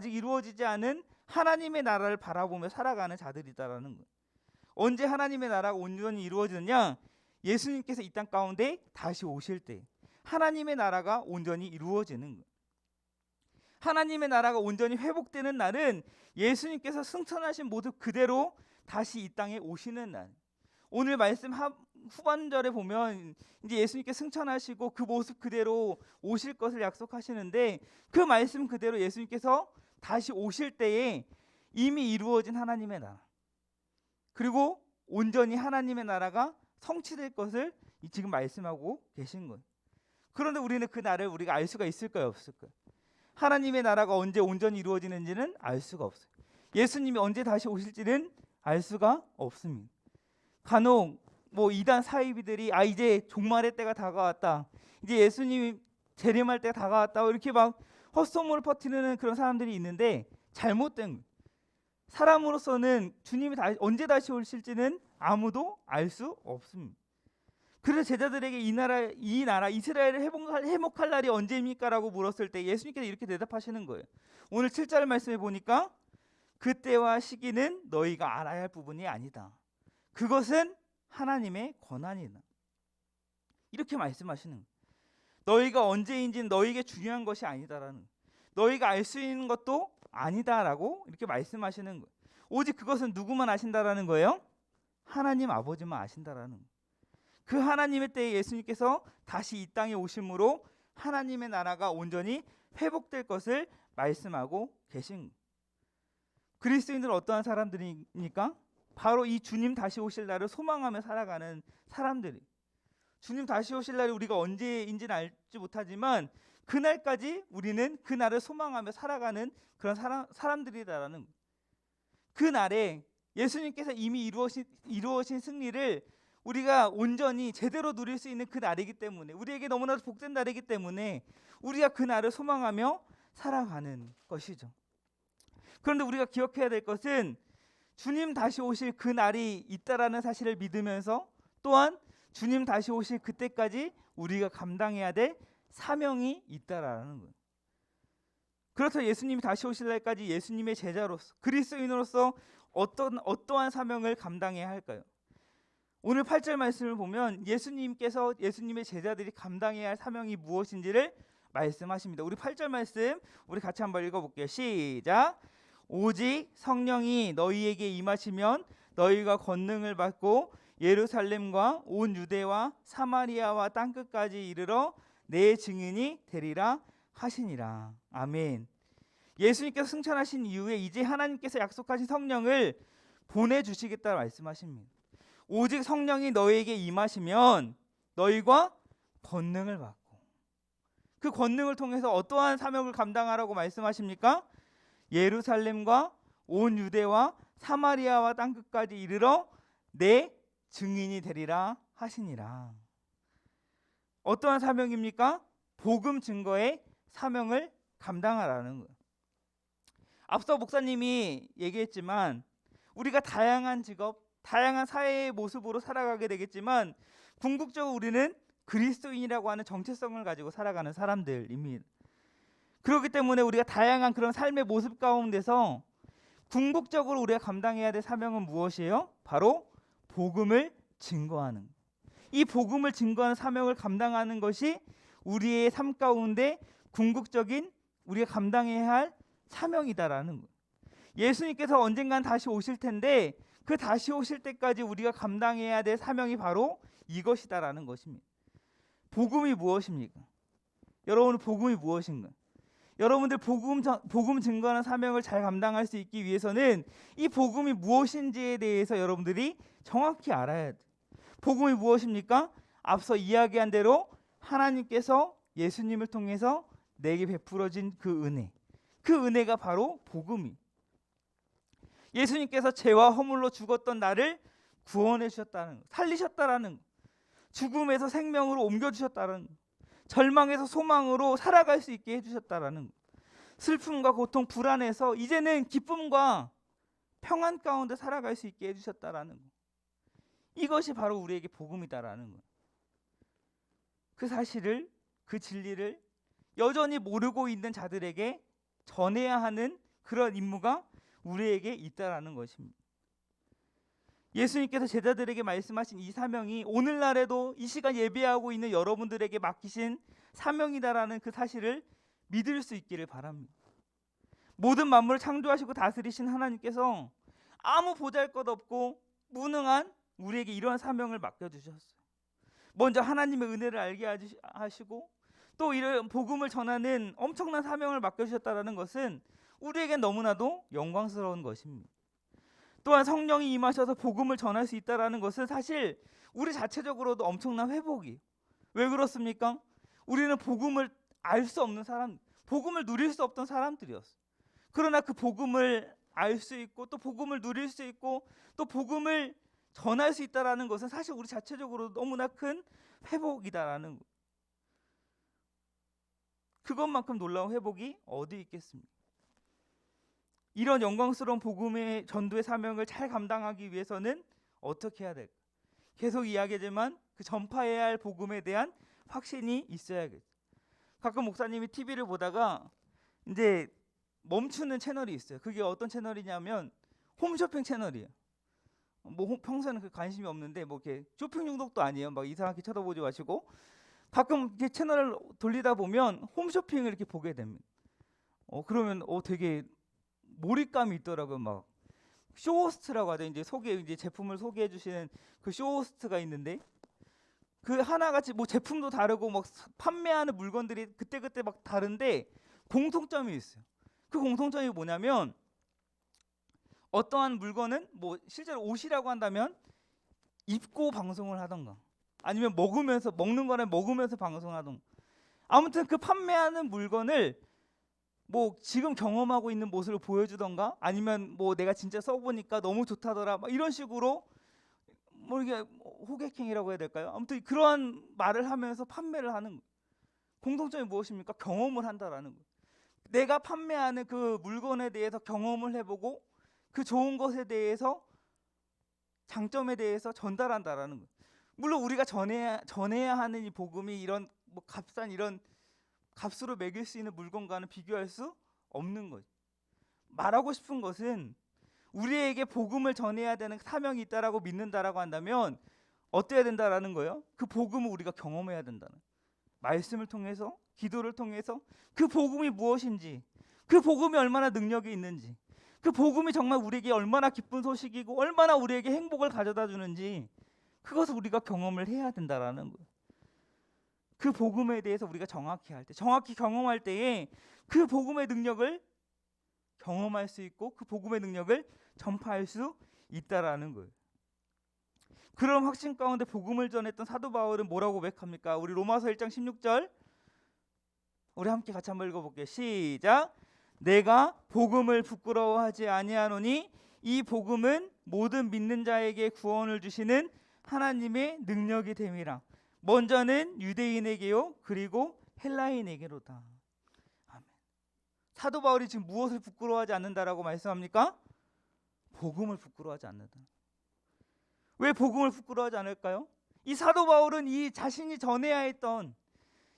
이루어지지 않은 하나님의 나라를 바라보며 살아가는 자들이다라는 거예요. 언제 하나님의 나라가 온전히 이루어지느냐? 예수님께서 이 땅 가운데 다시 오실 때 하나님의 나라가 온전히 이루어지는 거예요. 하나님의 나라가 온전히 회복되는 날은 예수님께서 승천하신 모습 그대로 다시 이 땅에 오시는 날. 오늘 말씀 후반절에 보면 이제 예수님께 승천하시고 그 모습 그대로 오실 것을 약속하시는데 그 말씀 그대로 예수님께서 다시 오실 때에 이미 이루어진 하나님의 나라, 그리고 온전히 하나님의 나라가 성취될 것을 지금 말씀하고 계신 거예요. 그런데 우리는 그 날을 우리가 알 수가 있을까요, 없을까요? 하나님의 나라가 언제 온전히 이루어지는지는 알 수가 없어요. 예수님이 언제 다시 오실지는 알 수가 없습니다. 간혹 이단 사이비들이 이제 종말의 때가 다가왔다, 이제 예수님이 재림할 때가 다가왔다, 이렇게 막 헛소문을 퍼뜨리는 그런 사람들이 있는데 잘못된 거예요. 사람으로서는 주님이 언제 다시 오실지는 아무도 알 수 없습니다. 그래서 제자들에게 이 나라 이스라엘을 회복할 날이 언제입니까라고 물었을 때 예수님께서 이렇게 대답하시는 거예요. 오늘 7절 말씀에 보니까 그때와 시기는 너희가 알아야 할 부분이 아니다. 그것은 하나님의 권한이다. 이렇게 말씀하시는 거예요. 너희가 언제인지는 너희에게 중요한 것이 아니다라는, 너희가 알 수 있는 것도 아니다라고 이렇게 말씀하시는 거예요. 오직 그것은 누구만 아신다라는 거예요? 하나님 아버지만 아신다라는 거예요. 그 하나님의 때에 예수님께서 다시 이 땅에 오심으로 하나님의 나라가 온전히 회복될 것을 말씀하고 계신 거예요. 그리스도인들은 어떠한 사람들입니까? 바로 이 주님 다시 오실 날을 소망하며 살아가는 사람들이. 주님 다시 오실 날이 우리가 언제인지는 알지 못하지만 그날까지 우리는 그 날을 소망하며 살아가는 그런 사람들이다라는 거예요. 그 날에 예수님께서 이미 이루어진 승리를 우리가 온전히 제대로 누릴 수 있는 그 날이기 때문에, 우리에게 너무나도 복된 날이기 때문에 우리가 그 날을 소망하며 살아가는 것이죠. 그런데 우리가 기억해야 될 것은 주님 다시 오실 그 날이 있다라는 사실을 믿으면서 또한 주님 다시 오실 그때까지 우리가 감당해야 될 사명이 있다라는 거예요. 그렇다고 예수님이 다시 오실 날까지 예수님의 제자로서 그리스도인으로서 어떠한 사명을 감당해야 할까요? 오늘 8절 말씀을 보면 예수님께서 예수님의 제자들이 감당해야 할 사명이 무엇인지를 말씀하십니다. 우리 8절 말씀 우리 같이 한번 읽어볼게요. 시작. 오직 성령이 너희에게 임하시면 너희가 권능을 받고 예루살렘과 온 유대와 사마리아와 땅끝까지 이르러 내 증인이 되리라 하시니라. 아멘. 예수님께서 승천하신 이후에 이제 하나님께서 약속하신 성령을 보내주시겠다 말씀하십니다. 오직 성령이 너희에게 임하시면 너희가 권능을 받고, 그 권능을 통해서 어떠한 사명을 감당하라고 말씀하십니까? 예루살렘과 온 유대와 사마리아와 땅끝까지 이르러 내 증인이 되리라 하시니라. 어떠한 사명입니까? 복음 증거의 사명을 감당하라는 거예요. 앞서 목사님이 얘기했지만 우리가 다양한 직업, 다양한 사회의 모습으로 살아가게 되겠지만 궁극적으로 우리는 그리스도인이라고 하는 정체성을 가지고 살아가는 사람들입니다. 그렇기 때문에 우리가 다양한 그런 삶의 모습 가운데서 궁극적으로 우리가 감당해야 될 사명은 무엇이에요? 바로 복음을 증거하는, 이 복음을 증거하는 사명을 감당하는 것이 우리의 삶 가운데 궁극적인 우리가 감당해야 할 사명이다라는 거예요. 예수님께서 언젠간 다시 오실 텐데 그 다시 오실 때까지 우리가 감당해야 될 사명이 바로 이것이다라는 것입니다. 복음이 무엇입니까? 여러분은 복음이 무엇인가? 여러분들 복음 증거하는 사명을 잘 감당할 수 있기 위해서는 이 복음이 무엇인지에 대해서 여러분들이 정확히 알아야 돼요. 복음이 무엇입니까? 앞서 이야기한 대로 하나님께서 예수님을 통해서 내게 베풀어진 그 은혜, 그 은혜가 바로 복음이. 예수님께서 죄와 허물로 죽었던 나를 구원해 주셨다는 것, 살리셨다라는 것, 죽음에서 생명으로 옮겨주셨다는 것, 절망에서 소망으로 살아갈 수 있게 해주셨다라는 것, 슬픔과 고통, 불안에서 이제는 기쁨과 평안 가운데 살아갈 수 있게 해주셨다라는 것, 이것이 바로 우리에게 복음이다라는 것. 그 사실을, 그 진리를 여전히 모르고 있는 자들에게 전해야 하는 그런 임무가 우리에게 있다라는 것입니다. 예수님께서 제자들에게 말씀하신 이 사명이 오늘날에도 이 시간 예배하고 있는 여러분들에게 맡기신 사명이다라는 그 사실을 믿을 수 있기를 바랍니다. 모든 만물을 창조하시고 다스리신 하나님께서 아무 보잘것없고 무능한 우리에게 이러한 사명을 맡겨주셨어요. 먼저 하나님의 은혜를 알게 하시고 또 이런 복음을 전하는 엄청난 사명을 맡겨주셨다는 것은 우리에게 너무나도 영광스러운 것입니다. 또한 성령이 임하셔서 복음을 전할 수 있다는 것은 사실 우리 자체적으로도 엄청난 회복이에요. 왜 그렇습니까? 우리는 복음을 알 수 없는 사람, 복음을 누릴 수 없던 사람들이었어요. 그러나 그 복음을 알 수 있고 또 복음을 누릴 수 있고 또 복음을 전할 수 있다는 것은 사실 우리 자체적으로 너무나 큰 회복이다라는 것. 그것만큼 놀라운 회복이 어디 있겠습니까? 이런 영광스러운 복음의 전도의 사명을 잘 감당하기 위해서는 어떻게 해야 될까? 계속 이야기하지만 그 전파해야 할 복음에 대한 확신이 있어야겠죠. 가끔 목사님이 TV를 보다가 이제 멈추는 채널이 있어요. 그게 어떤 채널이냐면 홈쇼핑 채널이에요. 평소에는 그 관심이 없는데 이렇게 쇼핑 중독도 아니에요. 막 이상하게 쳐다보지 마시고 가끔 이렇게 채널을 돌리다 보면 홈쇼핑을 이렇게 보게 됩니다. 그러면 되게 몰입감이 있더라고요. 막 쇼호스트라고 하죠. 이제 제품을 소개해 주시는 그 쇼호스트가 있는데 그 하나같이 제품도 다르고 막 판매하는 물건들이 그때그때 막 다른데 공통점이 있어요. 그 공통점이 뭐냐면 어떠한 물건은 실제로 옷이라고 한다면 입고 방송을 하던가 아니면 먹는 거는 먹으면서 방송하던가 아무튼 그 판매하는 물건을 지금 경험하고 있는 모습을 보여주던가 아니면 내가 진짜 써보니까 너무 좋다더라 이런 식으로 이게 호객행위라고 해야 될까요? 아무튼 그러한 말을 하면서 판매를 하는 거예요. 공통점이 무엇입니까? 경험을 한다라는 거예요. 내가 판매하는 그 물건에 대해서 경험을 해보고 그 좋은 것에 대해서 장점에 대해서 전달한다라는 거예요. 물론 우리가 전해야 하는 이 복음이 이런 값싼 이런 값으로 매길 수 있는 물건과는 비교할 수 없는 거죠. 말하고 싶은 것은 우리에게 복음을 전해야 되는 사명이 있다라고 믿는다라고 한다면 어때야 된다라는 거예요? 그 복음을 우리가 경험해야 된다는 거예요. 말씀을 통해서 기도를 통해서 그 복음이 무엇인지 그 복음이 얼마나 능력이 있는지 그 복음이 정말 우리에게 얼마나 기쁜 소식이고 얼마나 우리에게 행복을 가져다 주는지 그것을 우리가 경험을 해야 된다라는 거예요. 그 복음에 대해서 우리가 정확히 경험할 때에 그 복음의 능력을 경험할 수 있고 그 복음의 능력을 전파할 수 있다라는 거예요. 그런 확신 가운데 복음을 전했던 사도 바울은 뭐라고 고백합니까? 우리 로마서 1장 16절 우리 함께 같이 한번 읽어볼게요. 시작. 내가 복음을 부끄러워하지 아니하노니 이 복음은 모든 믿는 자에게 구원을 주시는 하나님의 능력이 됨이라. 먼저는 유대인에게요 그리고 헬라인에게로다. 아멘. 사도 바울이 지금 무엇을 부끄러워하지 않는다라고 말씀합니까? 복음을 부끄러워하지 않는다. 왜 복음을 부끄러워하지 않을까요? 이 사도 바울은 이 자신이 전해야 했던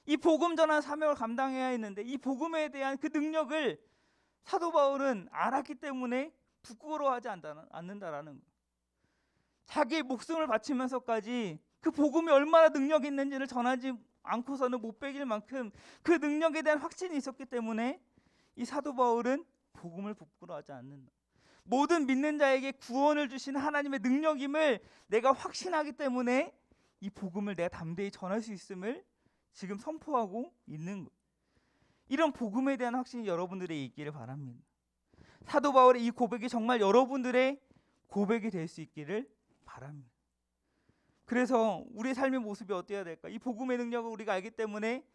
이 복음 전한 사명을 감당해야 했는데 이 복음에 대한 그 능력을 사도 바울은 알았기 때문에 부끄러워하지 않는다라는 거예요. 자기의 목숨을 바치면서까지 그 복음이 얼마나 능력이 있는지를 전하지 않고서는 못 배길 만큼 그 능력에 대한 확신이 있었기 때문에 이 사도 바울은 복음을 부끄러워하지 않는다. 모든 믿는 자에게 구원을 주시는 하나님의 능력임을 내가 확신하기 때문에 이 복음을 내가 담대히 전할 수 있음을 지금 선포하고 있는 거예요. 이런 복음에 대한 확신이 여러분들의 있기를 바랍니다. 사도 바울의 이 고백이 정말 여러분들의 고백이 될 수 있기를 바랍니다. 그래서 우리의 삶의 모습이 어때야 될까? 이 복음의 능력을 우리가 알기 때문에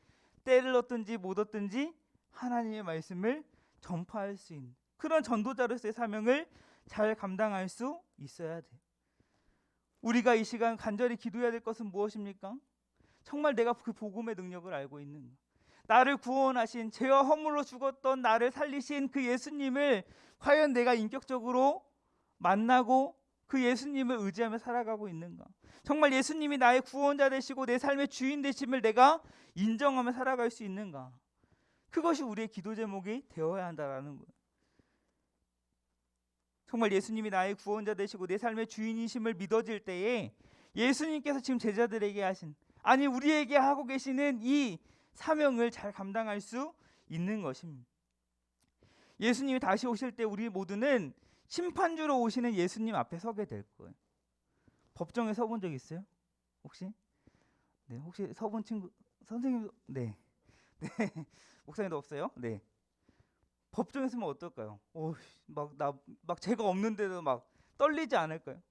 때를 얻든지 못 얻든지 하나님의 말씀을 전파할 수 있는 그런 전도자로서의 사명을 잘 감당할 수 있어야 돼요. 우리가 이 시간 간절히 기도해야 될 것은 무엇입니까? 정말 내가 그 복음의 능력을 알고 있는가? 나를 구원하신 죄와 허물로 죽었던 나를 살리신 그 예수님을 과연 내가 인격적으로 만나고 그 예수님을 의지하며 살아가고 있는가? 정말 예수님이 나의 구원자 되시고 내 삶의 주인 되심을 내가 인정하며 살아갈 수 있는가? 그것이 우리의 기도 제목이 되어야 한다라는 거예요. 정말 예수님이 나의 구원자 되시고 내 삶의 주인이심을 믿어질 때에 예수님께서 지금 제자들에게 하신 아니 우리에게 하고 계시는 이 사명을 잘 감당할 수 있는 것입니다. 예수님이 다시 오실 때 우리 모두는 심판주로 오시는 예수님 앞에 서게 될 거예요. 법정에 서본 적 있어요? 혹시? 네, 혹시 서본 친구 선생님 네. 목사님도 없어요? 네. 법정에 서면 어떨까요? 막 죄가 없는데도 막 떨리지 않을까요?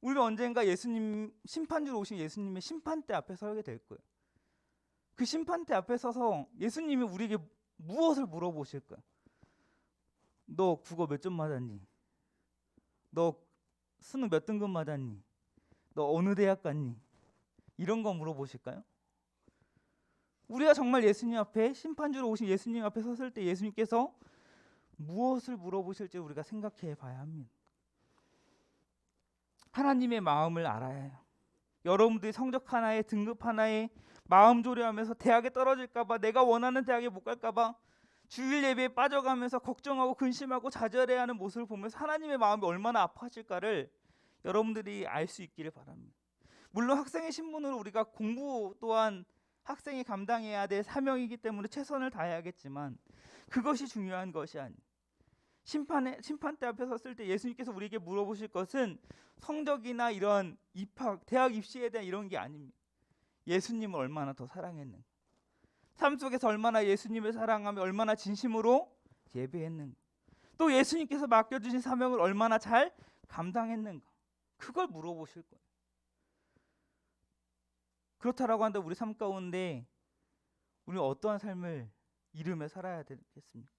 우리는 언젠가 예수님 심판주로 오신 예수님의 심판대 앞에 서게 될 거예요. 그 심판대 앞에 서서 예수님이 우리에게 무엇을 물어보실까요? 너 국어 몇 점 맞았니? 너 수능 몇 등급 맞았니? 너 어느 대학 갔니? 이런 거 물어보실까요? 우리가 정말 예수님 앞에 심판주로 오신 예수님 앞에 섰을 때 예수님께서 무엇을 물어보실지 우리가 생각해 봐야 합니다. 하나님의 마음을 알아야 해요. 여러분들이 성적 하나에 등급 하나에 마음 졸여하면서 대학에 떨어질까봐, 내가 원하는 대학에 못 갈까봐 주일 예배에 빠져가면서 걱정하고 근심하고 좌절해야 하는 모습을 보면서 하나님의 마음이 얼마나 아파하실까를 여러분들이 알 수 있기를 바랍니다. 물론 학생의 신분으로 우리가 공부 또한 학생이 감당해야 될 사명이기 때문에 최선을 다해야겠지만 그것이 중요한 것이 아니에요. 심판대 앞에 섰을 때 예수님께서 우리에게 물어보실 것은 성적이나 이런 입학, 대학 입시에 대한 이런 게 아닙니다. 예수님을 얼마나 더 사랑했는가, 삶 속에서 얼마나 예수님을 사랑하며 얼마나 진심으로 예배했는가, 또 예수님께서 맡겨주신 사명을 얼마나 잘 감당했는가, 그걸 물어보실 거예요. 그렇다라고 한다 우리 삶 가운데 우리는 어떠한 삶을 이루며 살아야 되겠습니까?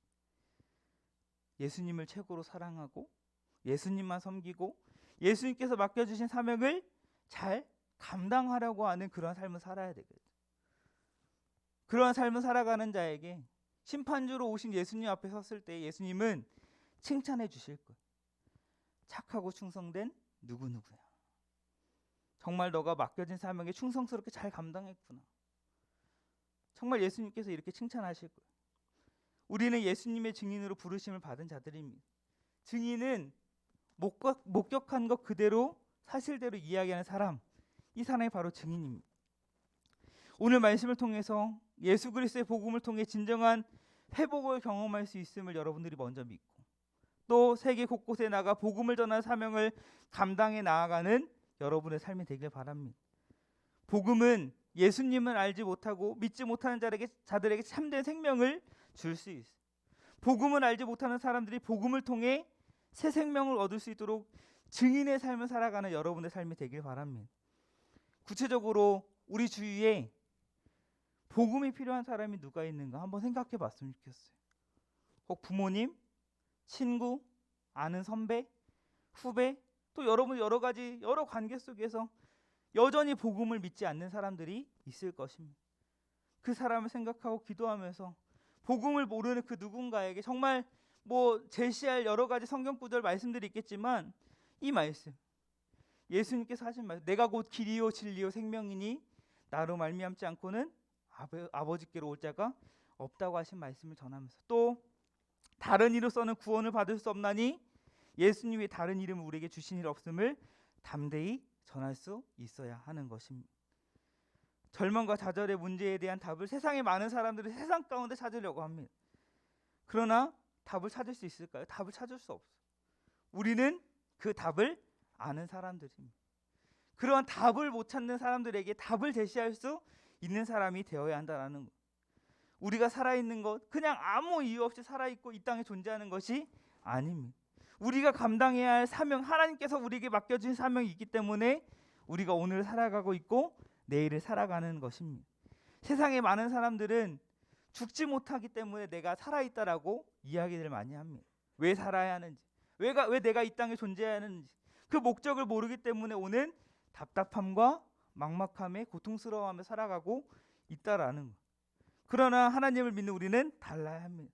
예수님을 최고로 사랑하고 예수님만 섬기고 예수님께서 맡겨주신 사명을 잘 감당하려고 하는 그런 삶을 살아야 되겠죠. 그러한 삶을 살아가는 자에게 심판주로 오신 예수님 앞에 섰을 때 예수님은 칭찬해 주실 거예요. 착하고 충성된 누구누구야. 정말 너가 맡겨진 사명에 충성스럽게 잘 감당했구나. 정말 예수님께서 이렇게 칭찬하실 거예요. 우리는 예수님의 증인으로 부르심을 받은 자들입니다. 증인은 목격한 것 그대로 사실대로 이야기하는 사람, 이 사람이 바로 증인입니다. 오늘 말씀을 통해서 예수 그리스도의 복음을 통해 진정한 회복을 경험할 수 있음을 여러분들이 먼저 믿고, 또 세계 곳곳에 나가 복음을 전하는 사명을 감당해 나아가는 여러분의 삶이 되길 바랍니다. 복음은 예수님을 알지 못하고 믿지 못하는 자들에게 참된 생명을 줄 수 있어요. 복음을 알지 못하는 사람들이 복음을 통해 새 생명을 얻을 수 있도록 증인의 삶을 살아가는 여러분의 삶이 되길 바랍니다. 구체적으로 우리 주위에 복음이 필요한 사람이 누가 있는가 한번 생각해 봤으면 좋겠어요. 혹 부모님, 친구, 아는 선배, 후배, 또 여러분 여러 가지 여러 관계 속에서 여전히 복음을 믿지 않는 사람들이 있을 것입니다. 그 사람을 생각하고 기도하면서 복음을 모르는 그 누군가에게 정말 제시할 여러 가지 성경 구절 말씀들이 있겠지만, 이 말씀, 예수님께서 하신 말씀, 내가 곧 길이요 진리요 생명이니 나로 말미암지 않고는 아버지께로 올 자가 없다고 하신 말씀을 전하면서, 또 다른 이로서는 구원을 받을 수 없나니 예수님이 다른 이름을 우리에게 주신 일 없음을 담대히 전할 수 있어야 하는 것입니다. 절망과 좌절의 문제에 대한 답을 세상의 많은 사람들이 세상 가운데 찾으려고 합니다. 그러나 답을 찾을 수 있을까요? 답을 찾을 수 없어요. 우리는 그 답을 아는 사람들입니다. 그러한 답을 못 찾는 사람들에게 답을 제시할 수 있는 사람이 되어야 한다는 것. 우리가 살아있는 것, 그냥 아무 이유 없이 살아있고 이 땅에 존재하는 것이 아닙니다. 우리가 감당해야 할 사명, 하나님께서 우리에게 맡겨준 사명이 있기 때문에 우리가 오늘 살아가고 있고 내일을 살아가는 것입니다. 세상에 많은 사람들은 죽지 못하기 때문에 내가 살아있다라고 이야기를 많이 합니다. 왜 살아야 하는지, 왜 내가 이 땅에 존재해야 하는지, 그 목적을 모르기 때문에 오는 답답함과 막막함에 고통스러워하며 살아가고 있다라는 것. 그러나 하나님을 믿는 우리는 달라야 합니다.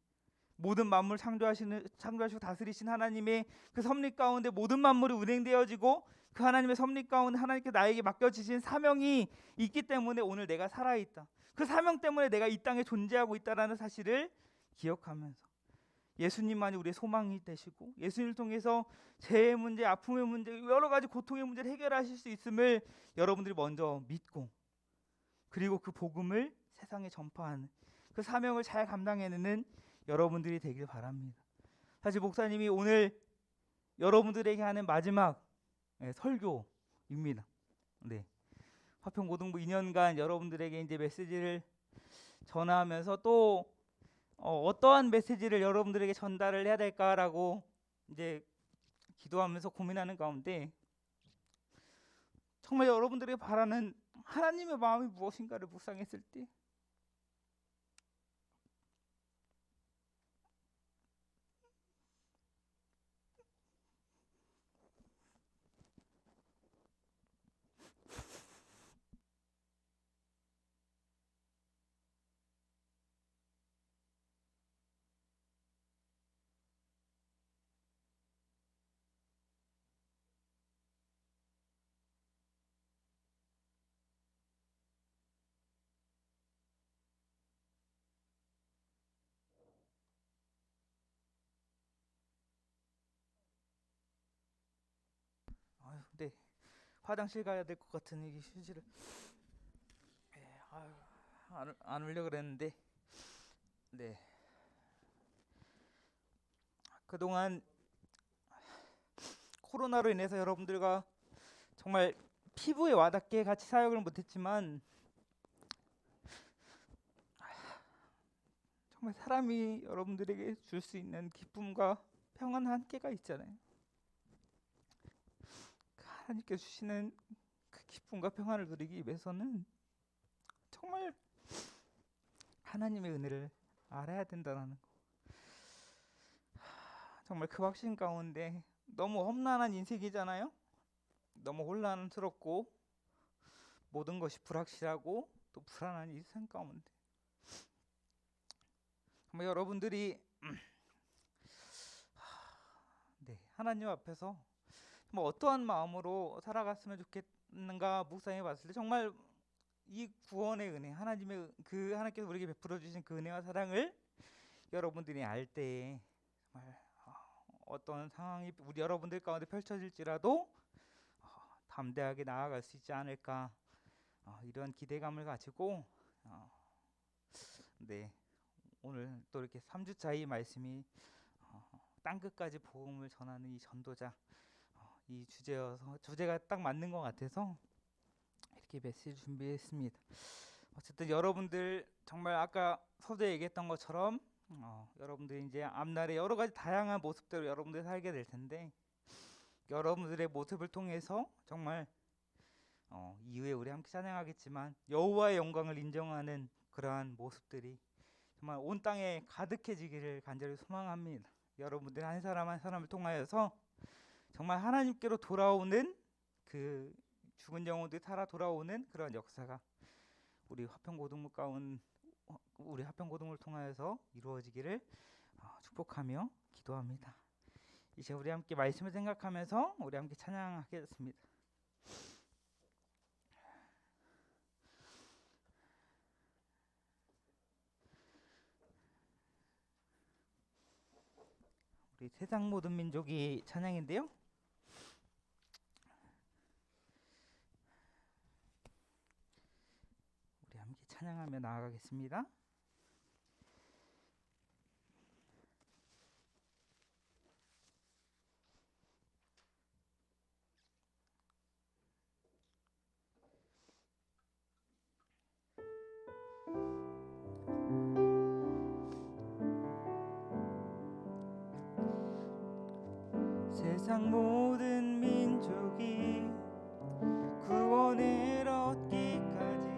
모든 만물 창조하시고 다스리신 하나님의 그 섭리 가운데 모든 만물이 운행되어지고 그 하나님의 섭리 가운데 하나님께 나에게 맡겨주신 사명이 있기 때문에 오늘 내가 살아있다. 그 사명 때문에 내가 이 땅에 존재하고 있다라는 사실을 기억하면서 예수님만이 우리의 소망이 되시고 예수님을 통해서 죄의 문제, 아픔의 문제, 여러 가지 고통의 문제를 해결하실 수 있음을 여러분들이 먼저 믿고, 그리고 그 복음을 세상에 전파하는 그 사명을 잘 감당해내는 여러분들이 되길 바랍니다. 사실 목사님이 오늘 여러분들에게 하는 마지막 설교입니다. 네. 화평고등부 2년간 여러분들에게 이제 메시지를 전하면서 또 어떠한 메시지를 여러분들에게 전달을 해야 될까라고 이제 기도하면서 고민하는 가운데 정말 여러분들에게 바라는 하나님의 마음이 무엇인가를 묵상했을 때 네, 화장실 가야 될 것 같은 이 휴지를 안 울려 그랬는데, 네, 그동안 코로나로 인해서 여러분들과 정말 피부에 와닿게 같이 사역을 못했지만, 정말 사람이 여러분들에게 줄 수 있는 기쁨과 평안 한계가 있잖아요. 그 하나님께 주시는 그 기쁨과 평안을 누리기 위해서는 정말 하나님의 은혜를 알아야 된다는 거. 정말 그 확신 가운데 너무 험난한 인생이잖아요. 너무 혼란스럽고 모든 것이 불확실하고 또 불안한 인생 가운데 정말 여러분들이 네, 하나님 앞에서 뭐 어떠한 마음으로 살아갔으면 좋겠는가 묵상해 봤을 때 정말 이 구원의 은혜, 하나님의 그 하나님께서 우리에게 베풀어 주신 그 은혜와 사랑을 여러분들이 알 때에 정말 어떤 상황이 우리 여러분들 가운데 펼쳐질지라도 담대하게 나아갈 수 있지 않을까, 이런 기대감을 가지고 네, 오늘 또 이렇게 3주차 이 말씀이 땅끝까지 복음을 전하는 이 전도자, 이 주제가 딱 맞는 것 같아서 이렇게 메시지 준비했습니다. 어쨌든 여러분들 정말 아까 서두에 얘기했던 것처럼 여러분들이 이제 앞날에 여러 가지 다양한 모습대로 여러분들이 살게 될 텐데, 여러분들의 모습을 통해서 정말 이후에 우리 함께 찬양하겠지만 여호와의 영광을 인정하는 그러한 모습들이 정말 온 땅에 가득해지기를 간절히 소망합니다. 여러분들 한 사람 한 사람을 통하여서 정말 하나님께로 돌아오는 그 죽은 영혼들이 살아 돌아오는 그런 역사가 우리 화평고등부를 통하여서 이루어지기를 축복하며 기도합니다. 이제 우리 함께 말씀을 생각하면서 우리 함께 찬양하겠습니다. 우리 세상 모든 민족이 찬양인데요. 우리 함께 찬양하며 나아가겠습니다. 세상 모든 민족이 구원을 얻기까지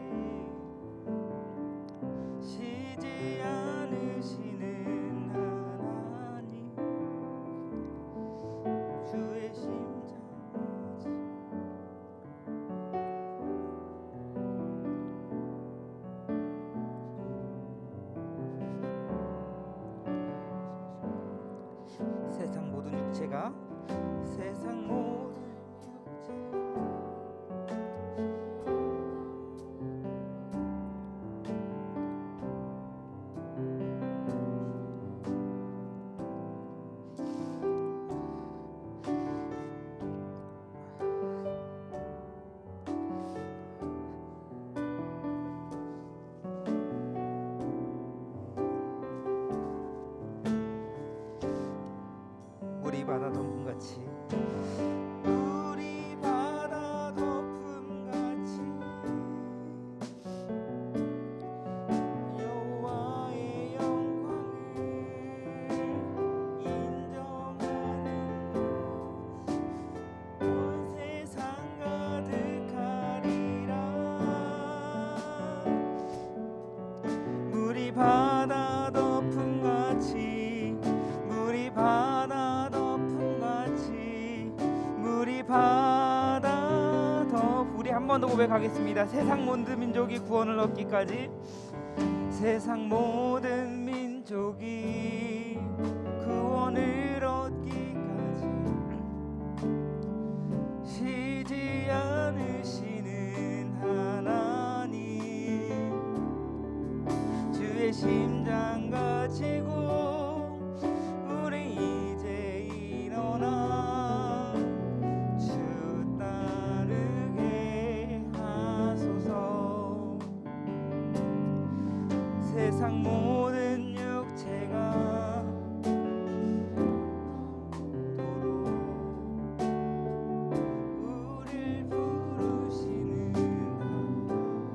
쉬지 않으시는 하나님, 주의 심장까지 세상 모든 육체가 세상 모든 물이 바다 덮음같이 물이 바다 덮음같이 여호와의 영광을 인정하는 것 온 세상 가득하리라. 물이 바다 덮음같이 물이 바다 덮음같이 물이 바다 덮 우리 한 번 더 고백하겠습니다. 세상 모든 민족이 구원을 얻기까지 세상 모든 민족이 구원을 얻기까지 쉬지 않으시는 하나님, 주의 심장 가지고 우리 이제 일어나 주 땅 세상 모든 육체가 도로 우릴 부르시는 세상을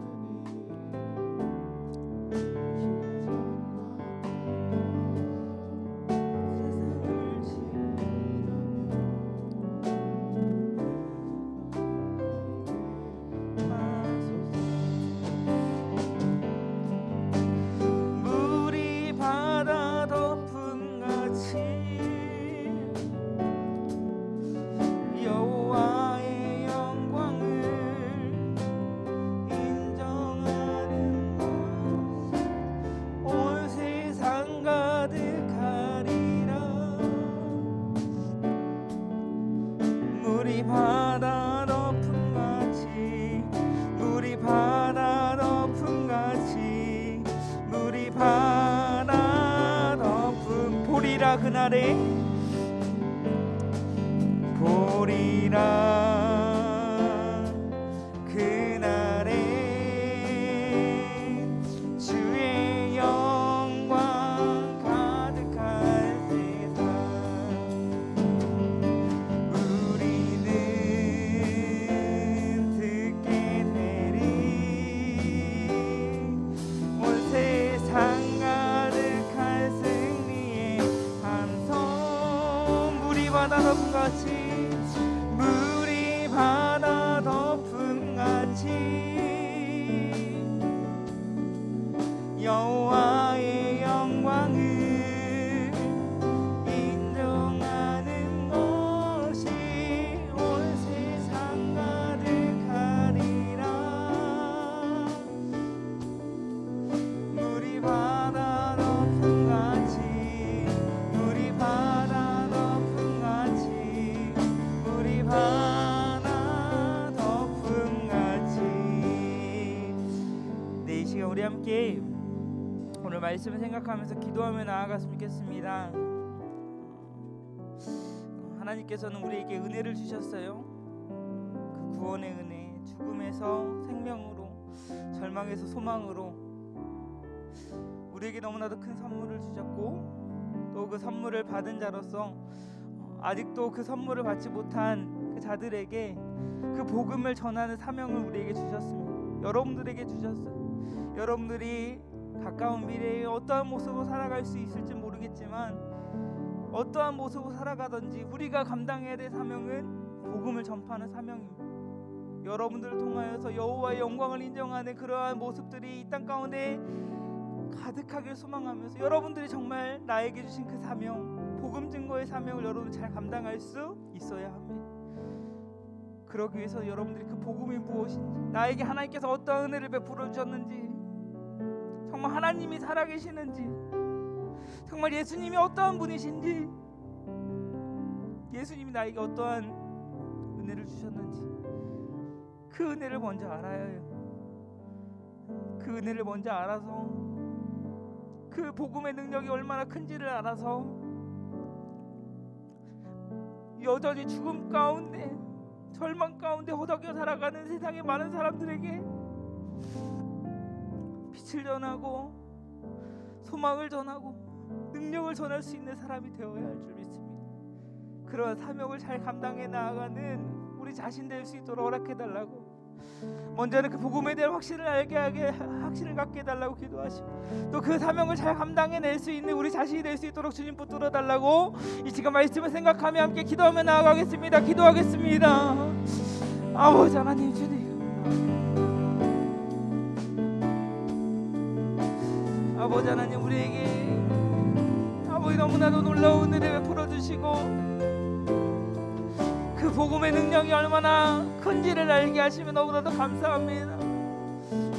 물이 바다 덮음같이 여호와의 영광을 인정하는 것 온 세상 가득하리라. 물이 바다 덮음같이 물이 바다 덮음같이 물이 바다 덮음 보리라 그날에 보리라 그날에 주의 영광 가득할 세상 우리는 듣게 되리 온 세상 가득할 승리의 함성 물이 바다 덮음같이 물이 바다 덮음같이 여호와의 영광을 인정하는 것이 온 세상 가득하리라. 물이 바다 덮음같이 물이 바다 덮음같이 물이 바다 덮음같이. 네, 이 시간 우리 함께 오늘 말씀을 생각하면서 기도하며 나아갔으면 좋겠습니다. 하나님께서는 우리에게 은혜를 주셨어요. 그 구원의 은혜, 죽음에서 생명으로, 절망에서 소망으로 우리에게 너무나도 큰 선물을 주셨고 또 그 선물을 받은 자로서 아직도 그 선물을 받지 못한 그 자들에게 그 복음을 전하는 사명을 우리에게 주셨습니다. 여러분들에게 주셨어요. 여러분들이 가까운 미래에 어떠한 모습으로 살아갈 수 있을지 모르겠지만 어떠한 모습으로 살아가든지 우리가 감당해야 될 사명은 복음을 전파하는 사명입니다. 여러분들을 통하여서 여호와의 영광을 인정하는 그러한 모습들이 이 땅 가운데 가득하길 소망하면서 여러분들이 정말 나에게 주신 그 사명, 복음 증거의 사명을 여러분 잘 감당할 수 있어야 합니다. 그러기 위해서 여러분들이 그 복음이 무엇인지, 나에게 하나님께서 어떠한 은혜를 베풀어 주셨는지, 정말 하나님이 살아계시는지, 정말 예수님이 어떠한 분이신지, 예수님이 나에게 어떠한 은혜를 주셨는지 그 은혜를 먼저 알아야 해요. 그 은혜를 먼저 알아서 그 복음의 능력이 얼마나 큰지를 알아서 여전히 죽음 가운데 절망 가운데 허덕여 살아가는 세상의 많은 사람들에게 빛을 전하고 소망을 전하고 능력을 전할 수 있는 사람이 되어야 할 줄 믿습니다. 그러한 사명을 잘 감당해 나아가는 우리 자신 될 수 있도록 허락해달라고, 먼저는 그 복음에 대한 확신을 갖게 해달라고 기도하시고 또 그 사명을 잘 감당해낼 수 있는 우리 자신이 될 수 있도록 주님 붙들어 달라고 이 시간 말씀을 생각하며 함께 기도하며 나아가겠습니다. 기도하겠습니다. 아버지 하나님, 주님, 아버지 하나님, 우리에게 아버지 너무나도 놀라운 은혜를 베풀어 주시고 그 복음의 능력이 얼마나 큰지를 알게 하시면 너무나도 감사합니다.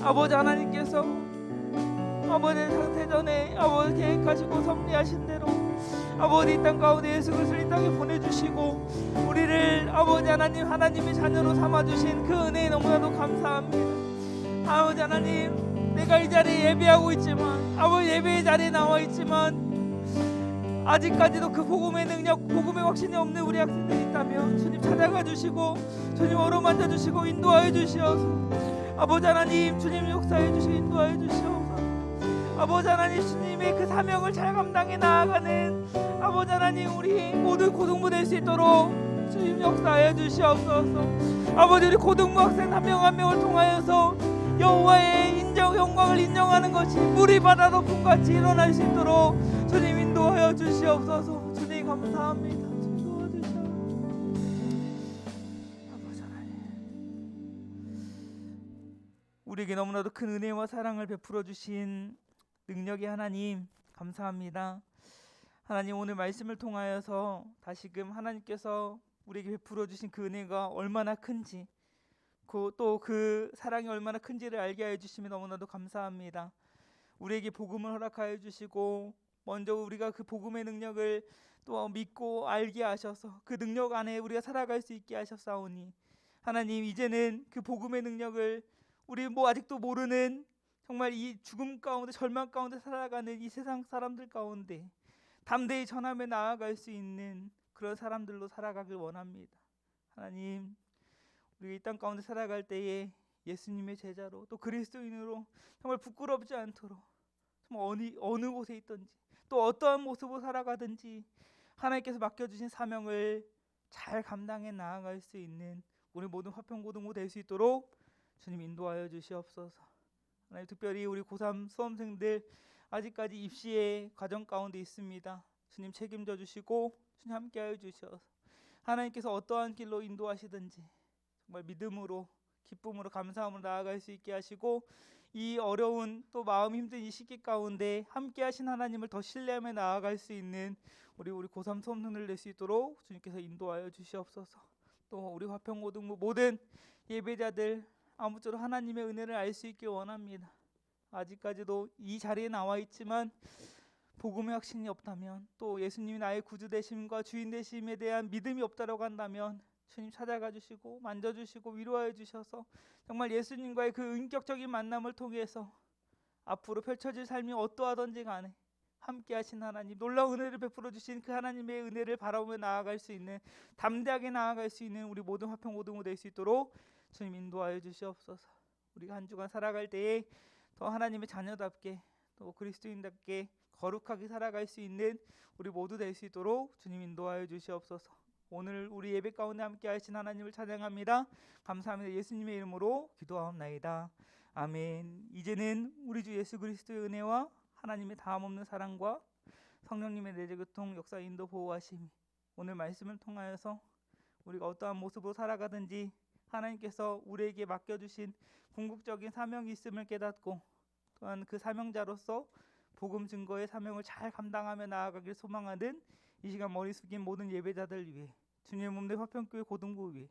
아버지 하나님께서 아버지 상태전에 아버지 계획하시고 섭리하신 대로 아버지 이 땅 가운데 예수 그리스도를 이 땅에 보내주시고 우리를 아버지 하나님, 하나님의 자녀로 삼아주신 그 은혜에 너무나도 감사합니다. 아버지 하나님, 내가 이 자리에 예배하고 있지만, 아버지 예배의 자리에 나와 있지만 아직까지도 그 복음의 능력, 복음의 확신이 없는 우리 학생들이 있다면 주님 찾아가 주시고 주님 어루만져 주시고 인도하여 주시옵소서. 아버지 하나님, 주님 역사해 주시고 인도하여 주시옵소서. 아버지 하나님, 주님의 그 사명을 잘 감당해 나아가는 아버지 하나님, 우리 모두 고등부 될 수 있도록 주님 역사해 주시옵소서. 아버지, 우리 고등부 학생 한 명 한 명을 통하여서 여호와의 영광을 인정하는 것이 물이 바다 높음 같이 일어날 수 있도록 주님 인도하여 주시옵소서. 주님 감사합니다. 주님 도와주시옵소서. 아버지 하나님, 우리에게 너무나도 큰 은혜와 사랑을 베풀어 주신 능력의 하나님 감사합니다. 하나님, 오늘 말씀을 통하여서 다시금 하나님께서 우리에게 베풀어 주신 그 은혜가 얼마나 큰지, 또 그 사랑이 얼마나 큰지를 알게 해 주시면 너무나도 감사합니다. 우리에게 복음을 허락하여 주시고 먼저 우리가 그 복음의 능력을 또 믿고 알게 하셔서 그 능력 안에 우리가 살아갈 수 있게 하셨사오니, 하나님, 이제는 그 복음의 능력을 우리 아직도 모르는 정말 이 죽음 가운데 절망 가운데 살아가는 이 세상 사람들 가운데 담대히 전하며 나아갈 수 있는 그런 사람들로 살아가길 원합니다. 하나님, 우리 이 땅 가운데 살아갈 때에 예수님의 제자로 또 그리스도인으로 정말 부끄럽지 않도록 정말 어느 곳에 있든지 또 어떠한 모습으로 살아가든지 하나님께서 맡겨주신 사명을 잘 감당해 나아갈 수 있는 우리 모든 화평고등부 될 수 있도록 주님 인도하여 주시옵소서. 하나님, 특별히 우리 고3 수험생들 아직까지 입시의 과정 가운데 있습니다. 주님 책임져 주시고 주님 함께하여 주셔서 하나님께서 어떠한 길로 인도하시든지 정말 믿음으로 기쁨으로 감사함으로 나아갈 수 있게 하시고, 이 어려운 또 마음 힘든 이 시기 가운데 함께하신 하나님을 더 신뢰하며 나아갈 수 있는 우리 고3 수험생들 될 수 있도록 주님께서 인도하여 주시옵소서. 또 우리 화평고등부 모든 예배자들 아무쪼록 하나님의 은혜를 알 수 있길 원합니다. 아직까지도 이 자리에 나와 있지만 복음의 확신이 없다면, 또 예수님이 나의 구주 되심과 주인 되심에 대한 믿음이 없다라고 한다면 주님 찾아가 주시고 만져주시고 위로하여 주셔서 정말 예수님과의 그 인격적인 만남을 통해서 앞으로 펼쳐질 삶이 어떠하든지 간에 함께 하신 하나님, 놀라운 은혜를 베풀어 주신 그 하나님의 은혜를 바라보며 나아갈 수 있는, 담대하게 나아갈 수 있는 우리 모든 화평고등부 될 수 있도록 주님 인도하여 주시옵소서. 우리가 한 주간 살아갈 때에 더 하나님의 자녀답게 또 그리스도인답게 거룩하게 살아갈 수 있는 우리 모두 될 수 있도록 주님 인도하여 주시옵소서. 오늘 우리 예배 가운데 함께 하신 하나님을 찬양합니다. 감사합니다. 예수님의 이름으로 기도하옵나이다. 아멘. 이제는 우리 주 예수 그리스도의 은혜와 하나님의 다함없는 사랑과 성령님의 내재교통 역사 인도 보호하심이 오늘 말씀을 통하여서 우리가 어떠한 모습으로 살아가든지 하나님께서 우리에게 맡겨주신 궁극적인 사명이 있음을 깨닫고, 또한 그 사명자로서 복음 증거의 사명을 잘 감당하며 나아가길 소망하는 이 시간 머리 숙인 모든 예배자들 위해, 주님의 몸된 화평교회 고등부 위해,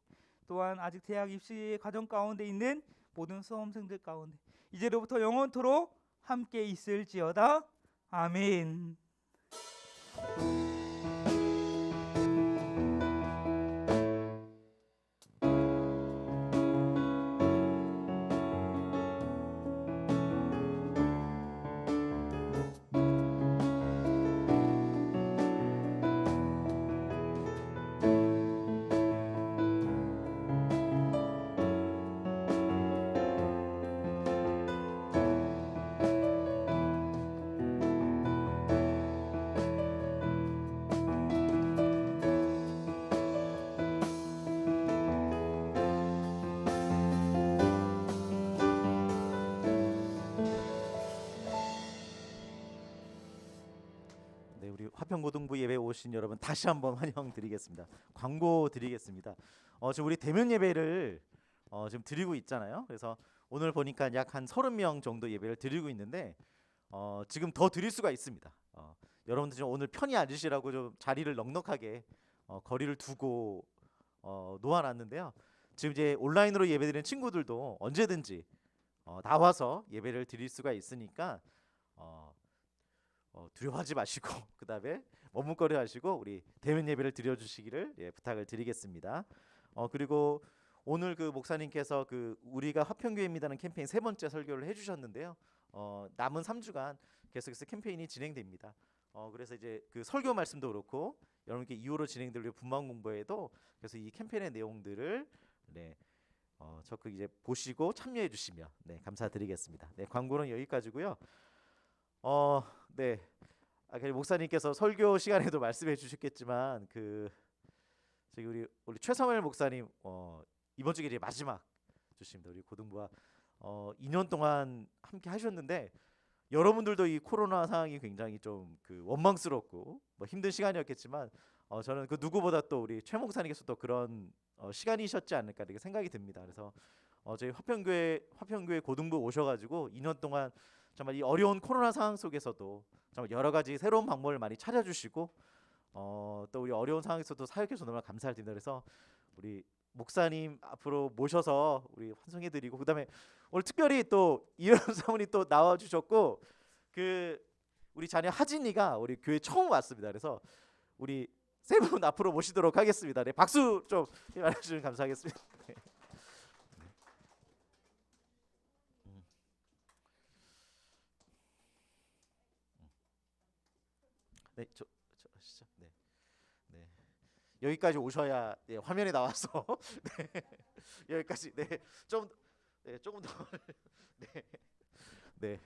또한 아직 대학 입시 과정 가운데 있는 모든 수험생들 가운데 이제로부터 영원토록 함께 있을지어다. 아멘. 화평고등부 예배 오신 여러분 다시 한번 환영드리겠습니다. 광고 드리겠습니다. 지금 우리 대면 예배를 지금 드리고 있잖아요. 그래서 오늘 보니까 약 한 30명 정도 예배를 드리고 있는데 지금 더 드릴 수가 있습니다. 여러분들 좀 오늘 편히 앉으시라고 좀 자리를 넉넉하게 거리를 두고 놓아놨는데요. 지금 이제 온라인으로 예배드리는 친구들도 언제든지 나와서 예배를 드릴 수가 있으니까 두려워하지 마시고 그 다음에 머뭇거려 하시고 우리 대면 예배를 드려주시기를 부탁을 드리겠습니다. 그리고 오늘 그 목사님께서 그 우리가 화평교회입니다는 캠페인 세 번째 설교를 해주셨는데요. 남은 3주간 계속해서 캠페인이 진행됩니다. 그래서 이제 그 설교 말씀도 그렇고 여러분께 이후로 진행될 분만 공부에도 그래서 이 캠페인의 내용들을 적극 이제 보시고 참여해 주시면 감사드리겠습니다. 광고는 여기까지고요. 네. 그냥 목사님께서 설교 시간에도 말씀해 주셨겠지만 저기 우리 최성일 목사님 이번 주에 이제 마지막 주십니다. 우리 고등부와 2년 동안 함께 하셨는데 여러분들도 이 코로나 상황이 굉장히 좀 원망스럽고 뭐 힘든 시간이었겠지만 저는 그 누구보다 또 우리 최 목사님께서 또 그런 시간이셨지 않을까 이렇게 생각이 듭니다. 그래서 저희 화평교회 고등부 오셔가지고 2년 동안 정말 이 어려운 코로나 상황 속에서도 정말 여러 가지 새로운 방법을 많이 찾아주시고 또 우리 어려운 상황에서도 사역해서 정말 감사를 드립니다. 그래서 우리 목사님 앞으로 모셔서 우리 환송해드리고 그다음에 오늘 특별히 또 이현 사모님 또 나와주셨고 우리 자녀 하진이가 우리 교회 처음 왔습니다. 그래서 우리 세 분 앞으로 모시도록 하겠습니다. 네, 박수 좀 말해주시면 감사하겠습니다. 네, 시죠. 네, 네. 여기까지 오셔야 화면에 나와서 네, 여기까지 조금 더 네,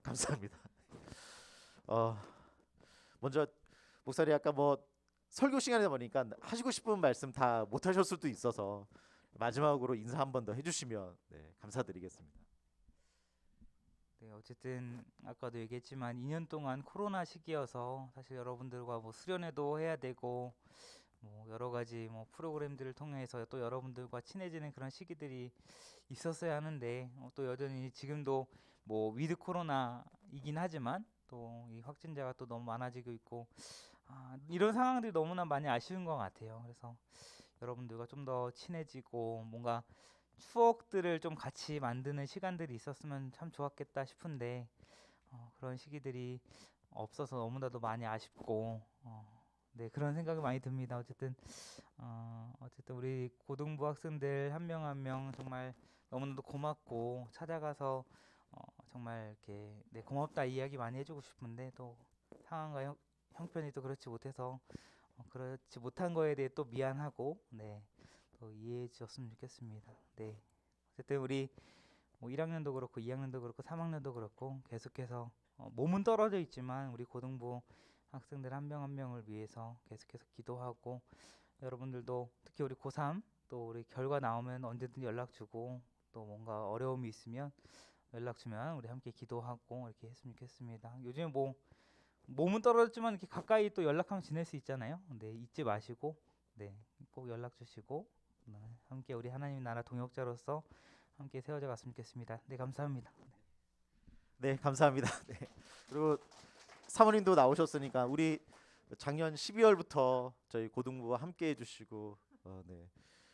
감사합니다. 먼저 목사님 아까 뭐 설교 시간에 보니까 하시고 싶은 말씀 다 못하실 수도 있어서 마지막으로 인사 한 번 더 해주시면 감사드리겠습니다. 네, 어쨌든 아까도 얘기했지만 2년 동안 코로나 시기여서 사실 여러분들과 뭐 수련회도 해야 되고 뭐 여러 가지 뭐 프로그램들을 통해서 또 여러분들과 친해지는 그런 시기들이 있었어야 하는데 또 여전히 지금도 뭐 위드 코로나이긴 하지만 또 이 확진자가 또 너무 많아지고 있고 이런 상황들이 너무나 많이 아쉬운 것 같아요. 그래서 여러분들과 좀 더 친해지고 뭔가 추억들을 좀 같이 만드는 시간들이 있었으면 참 좋았겠다 싶은데 그런 시기들이 없어서 너무나도 많이 아쉽고 네, 그런 생각이 많이 듭니다. 어쨌든 우리 고등부 학생들 한 명 한 명 정말 너무나도 고맙고 찾아가서 정말 이렇게 고맙다 이야기 많이 해주고 싶은데 또 상황과 형편이 또 그렇지 못해서 그렇지 못한 거에 대해 또 미안하고 또 이해해 주셨으면 좋겠습니다. 네, 어쨌든 우리 뭐 1학년도 그렇고 2학년도 그렇고 3학년도 그렇고 계속해서 몸은 떨어져 있지만 우리 고등부 학생들 한 명 한 명을 위해서 계속해서 기도하고 여러분들도 특히 우리 고3 또 우리 결과 나오면 언제든 연락 주고 또 뭔가 어려움이 있으면 연락 주면 우리 함께 기도하고 이렇게 했으면 좋겠습니다. 요즘에 뭐 몸은 떨어졌지만 이렇게 가까이 또 연락하면 지낼 수 있잖아요. 네, 잊지 마시고 꼭 연락 주시고 함께 우리 하나님 나라 동역자로서 함께 세워져 갔으면 좋겠습니다. 네, 감사합니다. 네, 감사합니다. 네. 그리고 사모님도 나오셨으니까 우리 작년 12월부터 저희 고등부와 함께 해주시고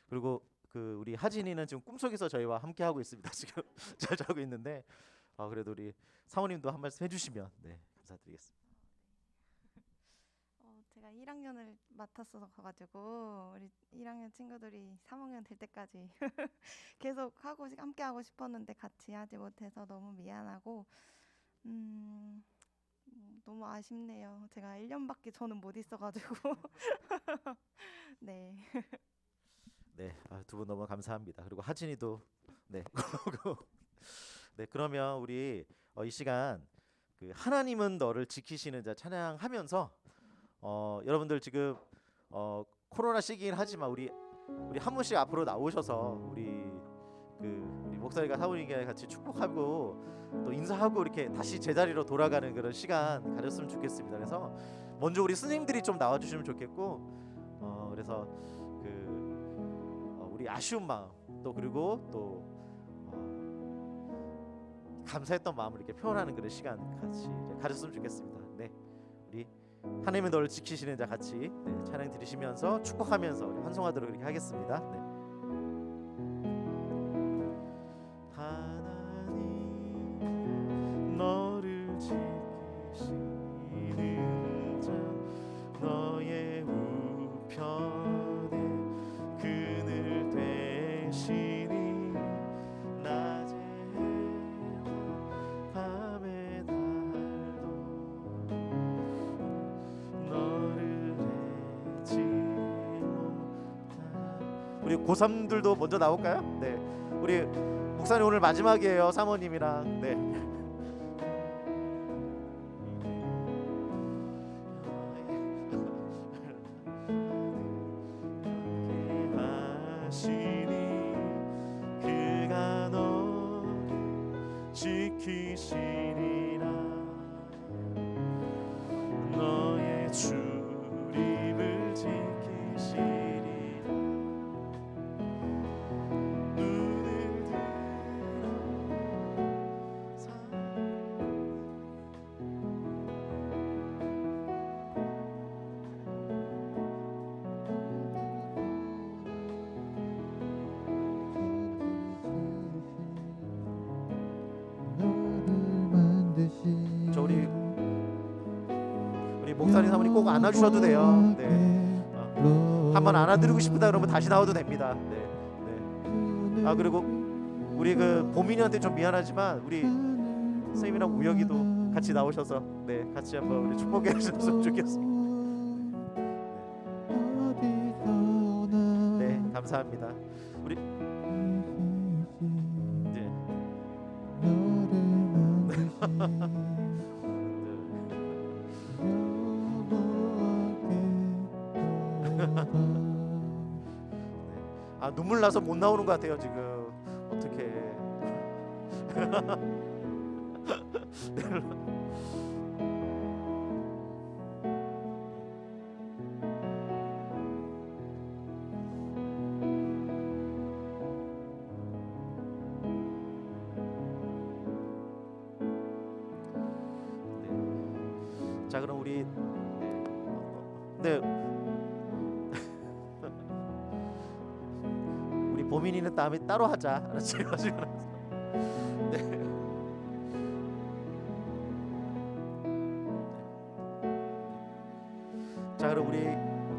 그리고 우리 하진이는 지금 꿈속에서 저희와 함께 하고 있습니다. 지금 잘 자고 있는데 그래도 우리 사모님도 한 말씀 해주시면 감사드리겠습니다. 제가 1학년을 맡았어서 가지고 우리 1학년 친구들이 3학년 될 때까지 계속 함께 하고 싶었는데 같이 하지 못해서 너무 미안하고 너무 아쉽네요. 제가 1년밖에 저는 못 있어가지고 네. 네, 두 분 너무 감사합니다. 그리고 하진이도 그러면 우리 이 시간 하나님은 너를 지키시는 자 찬양하면서 여러분들 지금 코로나 시기긴 하지만 우리 한 분씩 앞으로 나오셔서 우리 목사님과 사모님과 같이 축복하고 또 인사하고 이렇게 다시 제자리로 돌아가는 그런 시간 가졌으면 좋겠습니다. 그래서 먼저 우리 스님들이 좀 나와주시면 좋겠고 그래서 우리 아쉬운 마음 또 그리고 또 감사했던 마음을 이렇게 표현하는 그런 시간 같이 가졌으면 좋겠습니다. 네, 우리 하나님은 너를 지키시는 자 같이 찬양 드리시면서 축복하면서 우리 환송하도록 이렇게 하겠습니다. 네. 하나님 너를 지키시는 자 너의 우편에 그늘 되시니 낮에 밤에 달도 너를 잊지 못한 우리 고3들도 먼저 나올까요? 네, 우리 목사님 오늘 마지막이에요. 사모님이랑 지키시리라. 너의 출입을 지키시리라. 눈을 들어 저 우리 목사님 사모님 꼭 안아주셔도 돼요. 네. 한번 안아드리고 싶다 그러면 다시 나와도 됩니다. 네. 네. 아 그리고 우리 그 보민이한테 좀 미안하지만 우리 선생님이랑 우혁이도 같이 나오셔서 네 같이 한번 우리 축복해 주셨으면 좋겠습니다. 네 감사합니다. 우리 네. 아 눈물 나서 못 나오는 것 같아요 지금. 어떻게? 자 그럼 우리 네 우리 보민이는 다음에 따로 하자. 알았지? 네. 자 그럼 우리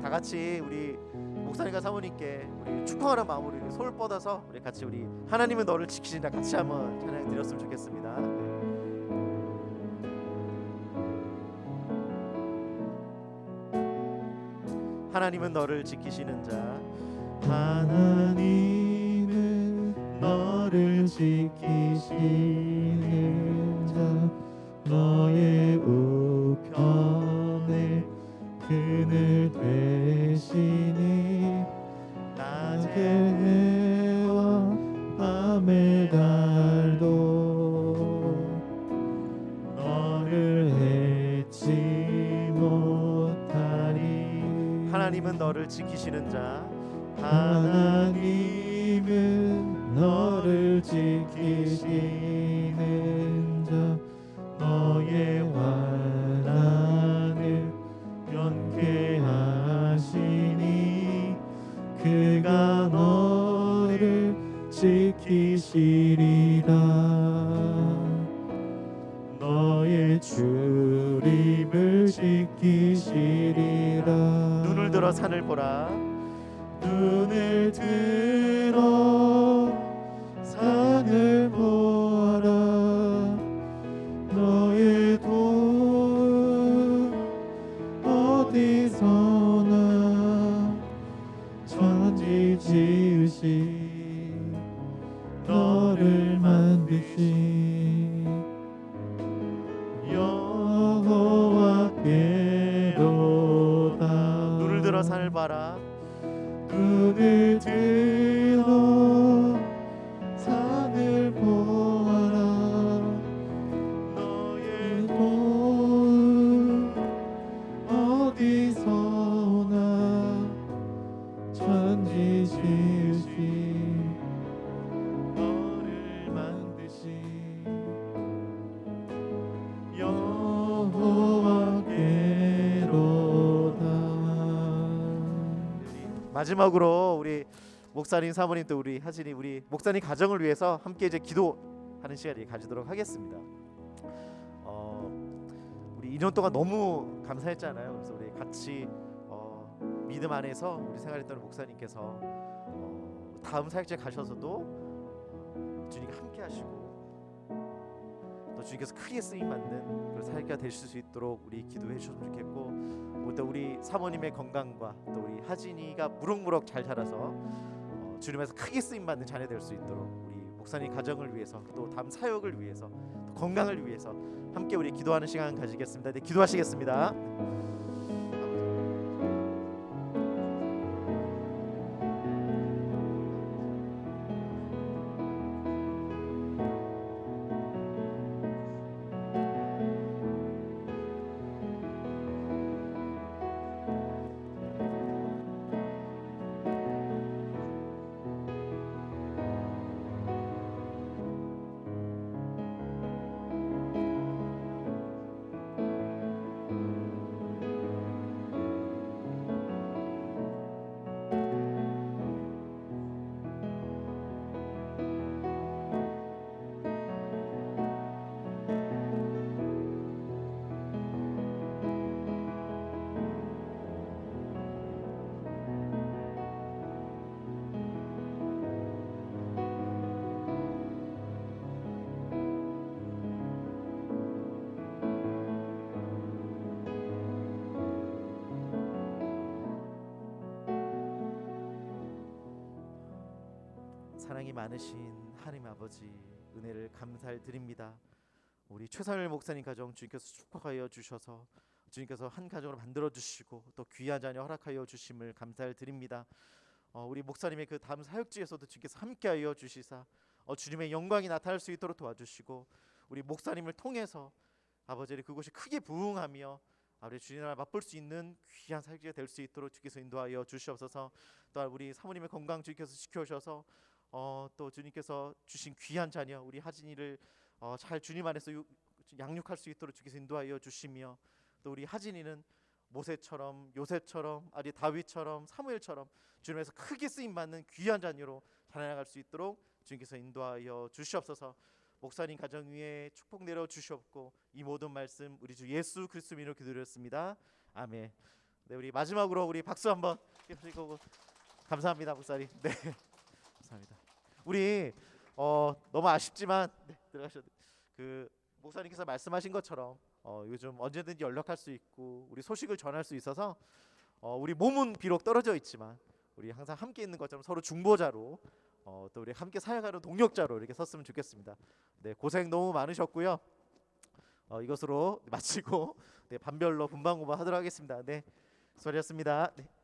다 같이 우리 목사님과 사모님께 우리 축복하는 마음으로 우리 손을 뻗어서 우리 같이 우리 하나님은 너를 지키신다 같이 한번 찬양 드렸으면 좋겠습니다. 네. 하나님은 너를 지키시는 자. 하나님은 너를 지키시는 자. 너의 우편에 그늘 되시니 낮의 해와 밤의 달도 너를 해치 못하리. 하나님은 너를 지키시는 자. 하나님은 너를 지키시는 자. 너의 환난을 면케하시니 그가 너를 지키시리라. 너의 출입을 지키시리라. 눈을 들어 산을 보라. 눈을 들어 산을 보아라. 너의 도움 어디서나 천지 지으신 너를 만드신 여호와께로다. 눈을 들어 산을 봐라. 눈을 들어 산을 보아라. 너의 도움 어디서나 천지 지으신 너를 만드신 여호와께로다. 마지막으로 우리 목사님 사모님 또 우리 하진이 우리 목사님 가정을 위해서 함께 이제 기도하는 시간을 가지도록 하겠습니다. 우리 2년 동안 너무 감사했잖아요. 그래서 우리 같이 믿음 안에서 우리 생활했던 목사님께서 다음 사역지에 가셔서도 주님과 함께 하시고 또 주님께서 크게 쓰임 받는 그런 사역자 되실 수 있도록 우리 기도해 주셨으면 좋겠고, 또 우리 사모님의 건강과 또 우리 하진이가 무럭무럭 잘 자라서 주님에서 크게 쓰임 받는 자녀 될 수 있도록 우리 목사님 가정을 위해서 또 다음 사역을 위해서 또 건강을 위해서 함께 우리 기도하는 시간 가지겠습니다. 네, 기도하시겠습니다. 사랑이 많으신 하나님 아버지, 은혜를 감사를 드립니다. 우리 최선일 목사님 가정 주님께서 축복하여 주셔서 주님께서 한 가정으로 만들어 주시고 또 귀한 자녀 허락하여 주심을 감사를 드립니다. 우리 목사님의 그 다음 사역지에서도 주님께서 함께하여 주시사 주님의 영광이 나타날 수 있도록 도와주시고 우리 목사님을 통해서 아버지를 그곳이 크게 부흥하며 아버지 주님 나라 맛볼 수 있는 귀한 사역지가 될 수 있도록 주께서 인도하여 주시옵소서. 또한 우리 사모님의 건강 주님께서 지켜주셔서 또 주님께서 주신 귀한 자녀 우리 하진이를 잘 주님 안에서 양육할 수 있도록 주께서 인도하여 주시며 또 우리 하진이는 모세처럼 요셉처럼 아니 다윗처럼 사무엘처럼 주님에서 크게 쓰임 받는 귀한 자녀로 자라나갈 수 있도록 주님께서 인도하여 주시옵소서. 목사님 가정 위에 축복 내려 주시옵고 이 모든 말씀 우리 주 예수 그리스도 이름으로 기도드렸습니다. 아멘. 네, 우리 마지막으로 우리 박수 한번 해주시고 감사합니다, 목사님. 네, 감사합니다. 우리 너무 아쉽지만 들어가셔도 그 목사님께서 말씀하신 것처럼 요즘 언제든지 연락할 수 있고 우리 소식을 전할 수 있어서 우리 몸은 비록 떨어져 있지만 우리 항상 함께 있는 것처럼 서로 중보자로 또 우리 함께 사역하는 동력자로 이렇게 섰으면 좋겠습니다. 네, 고생 너무 많으셨고요. 이것으로 마치고 네, 반별로 분방구방 하도록 하겠습니다. 네, 수고하셨습니다. 네.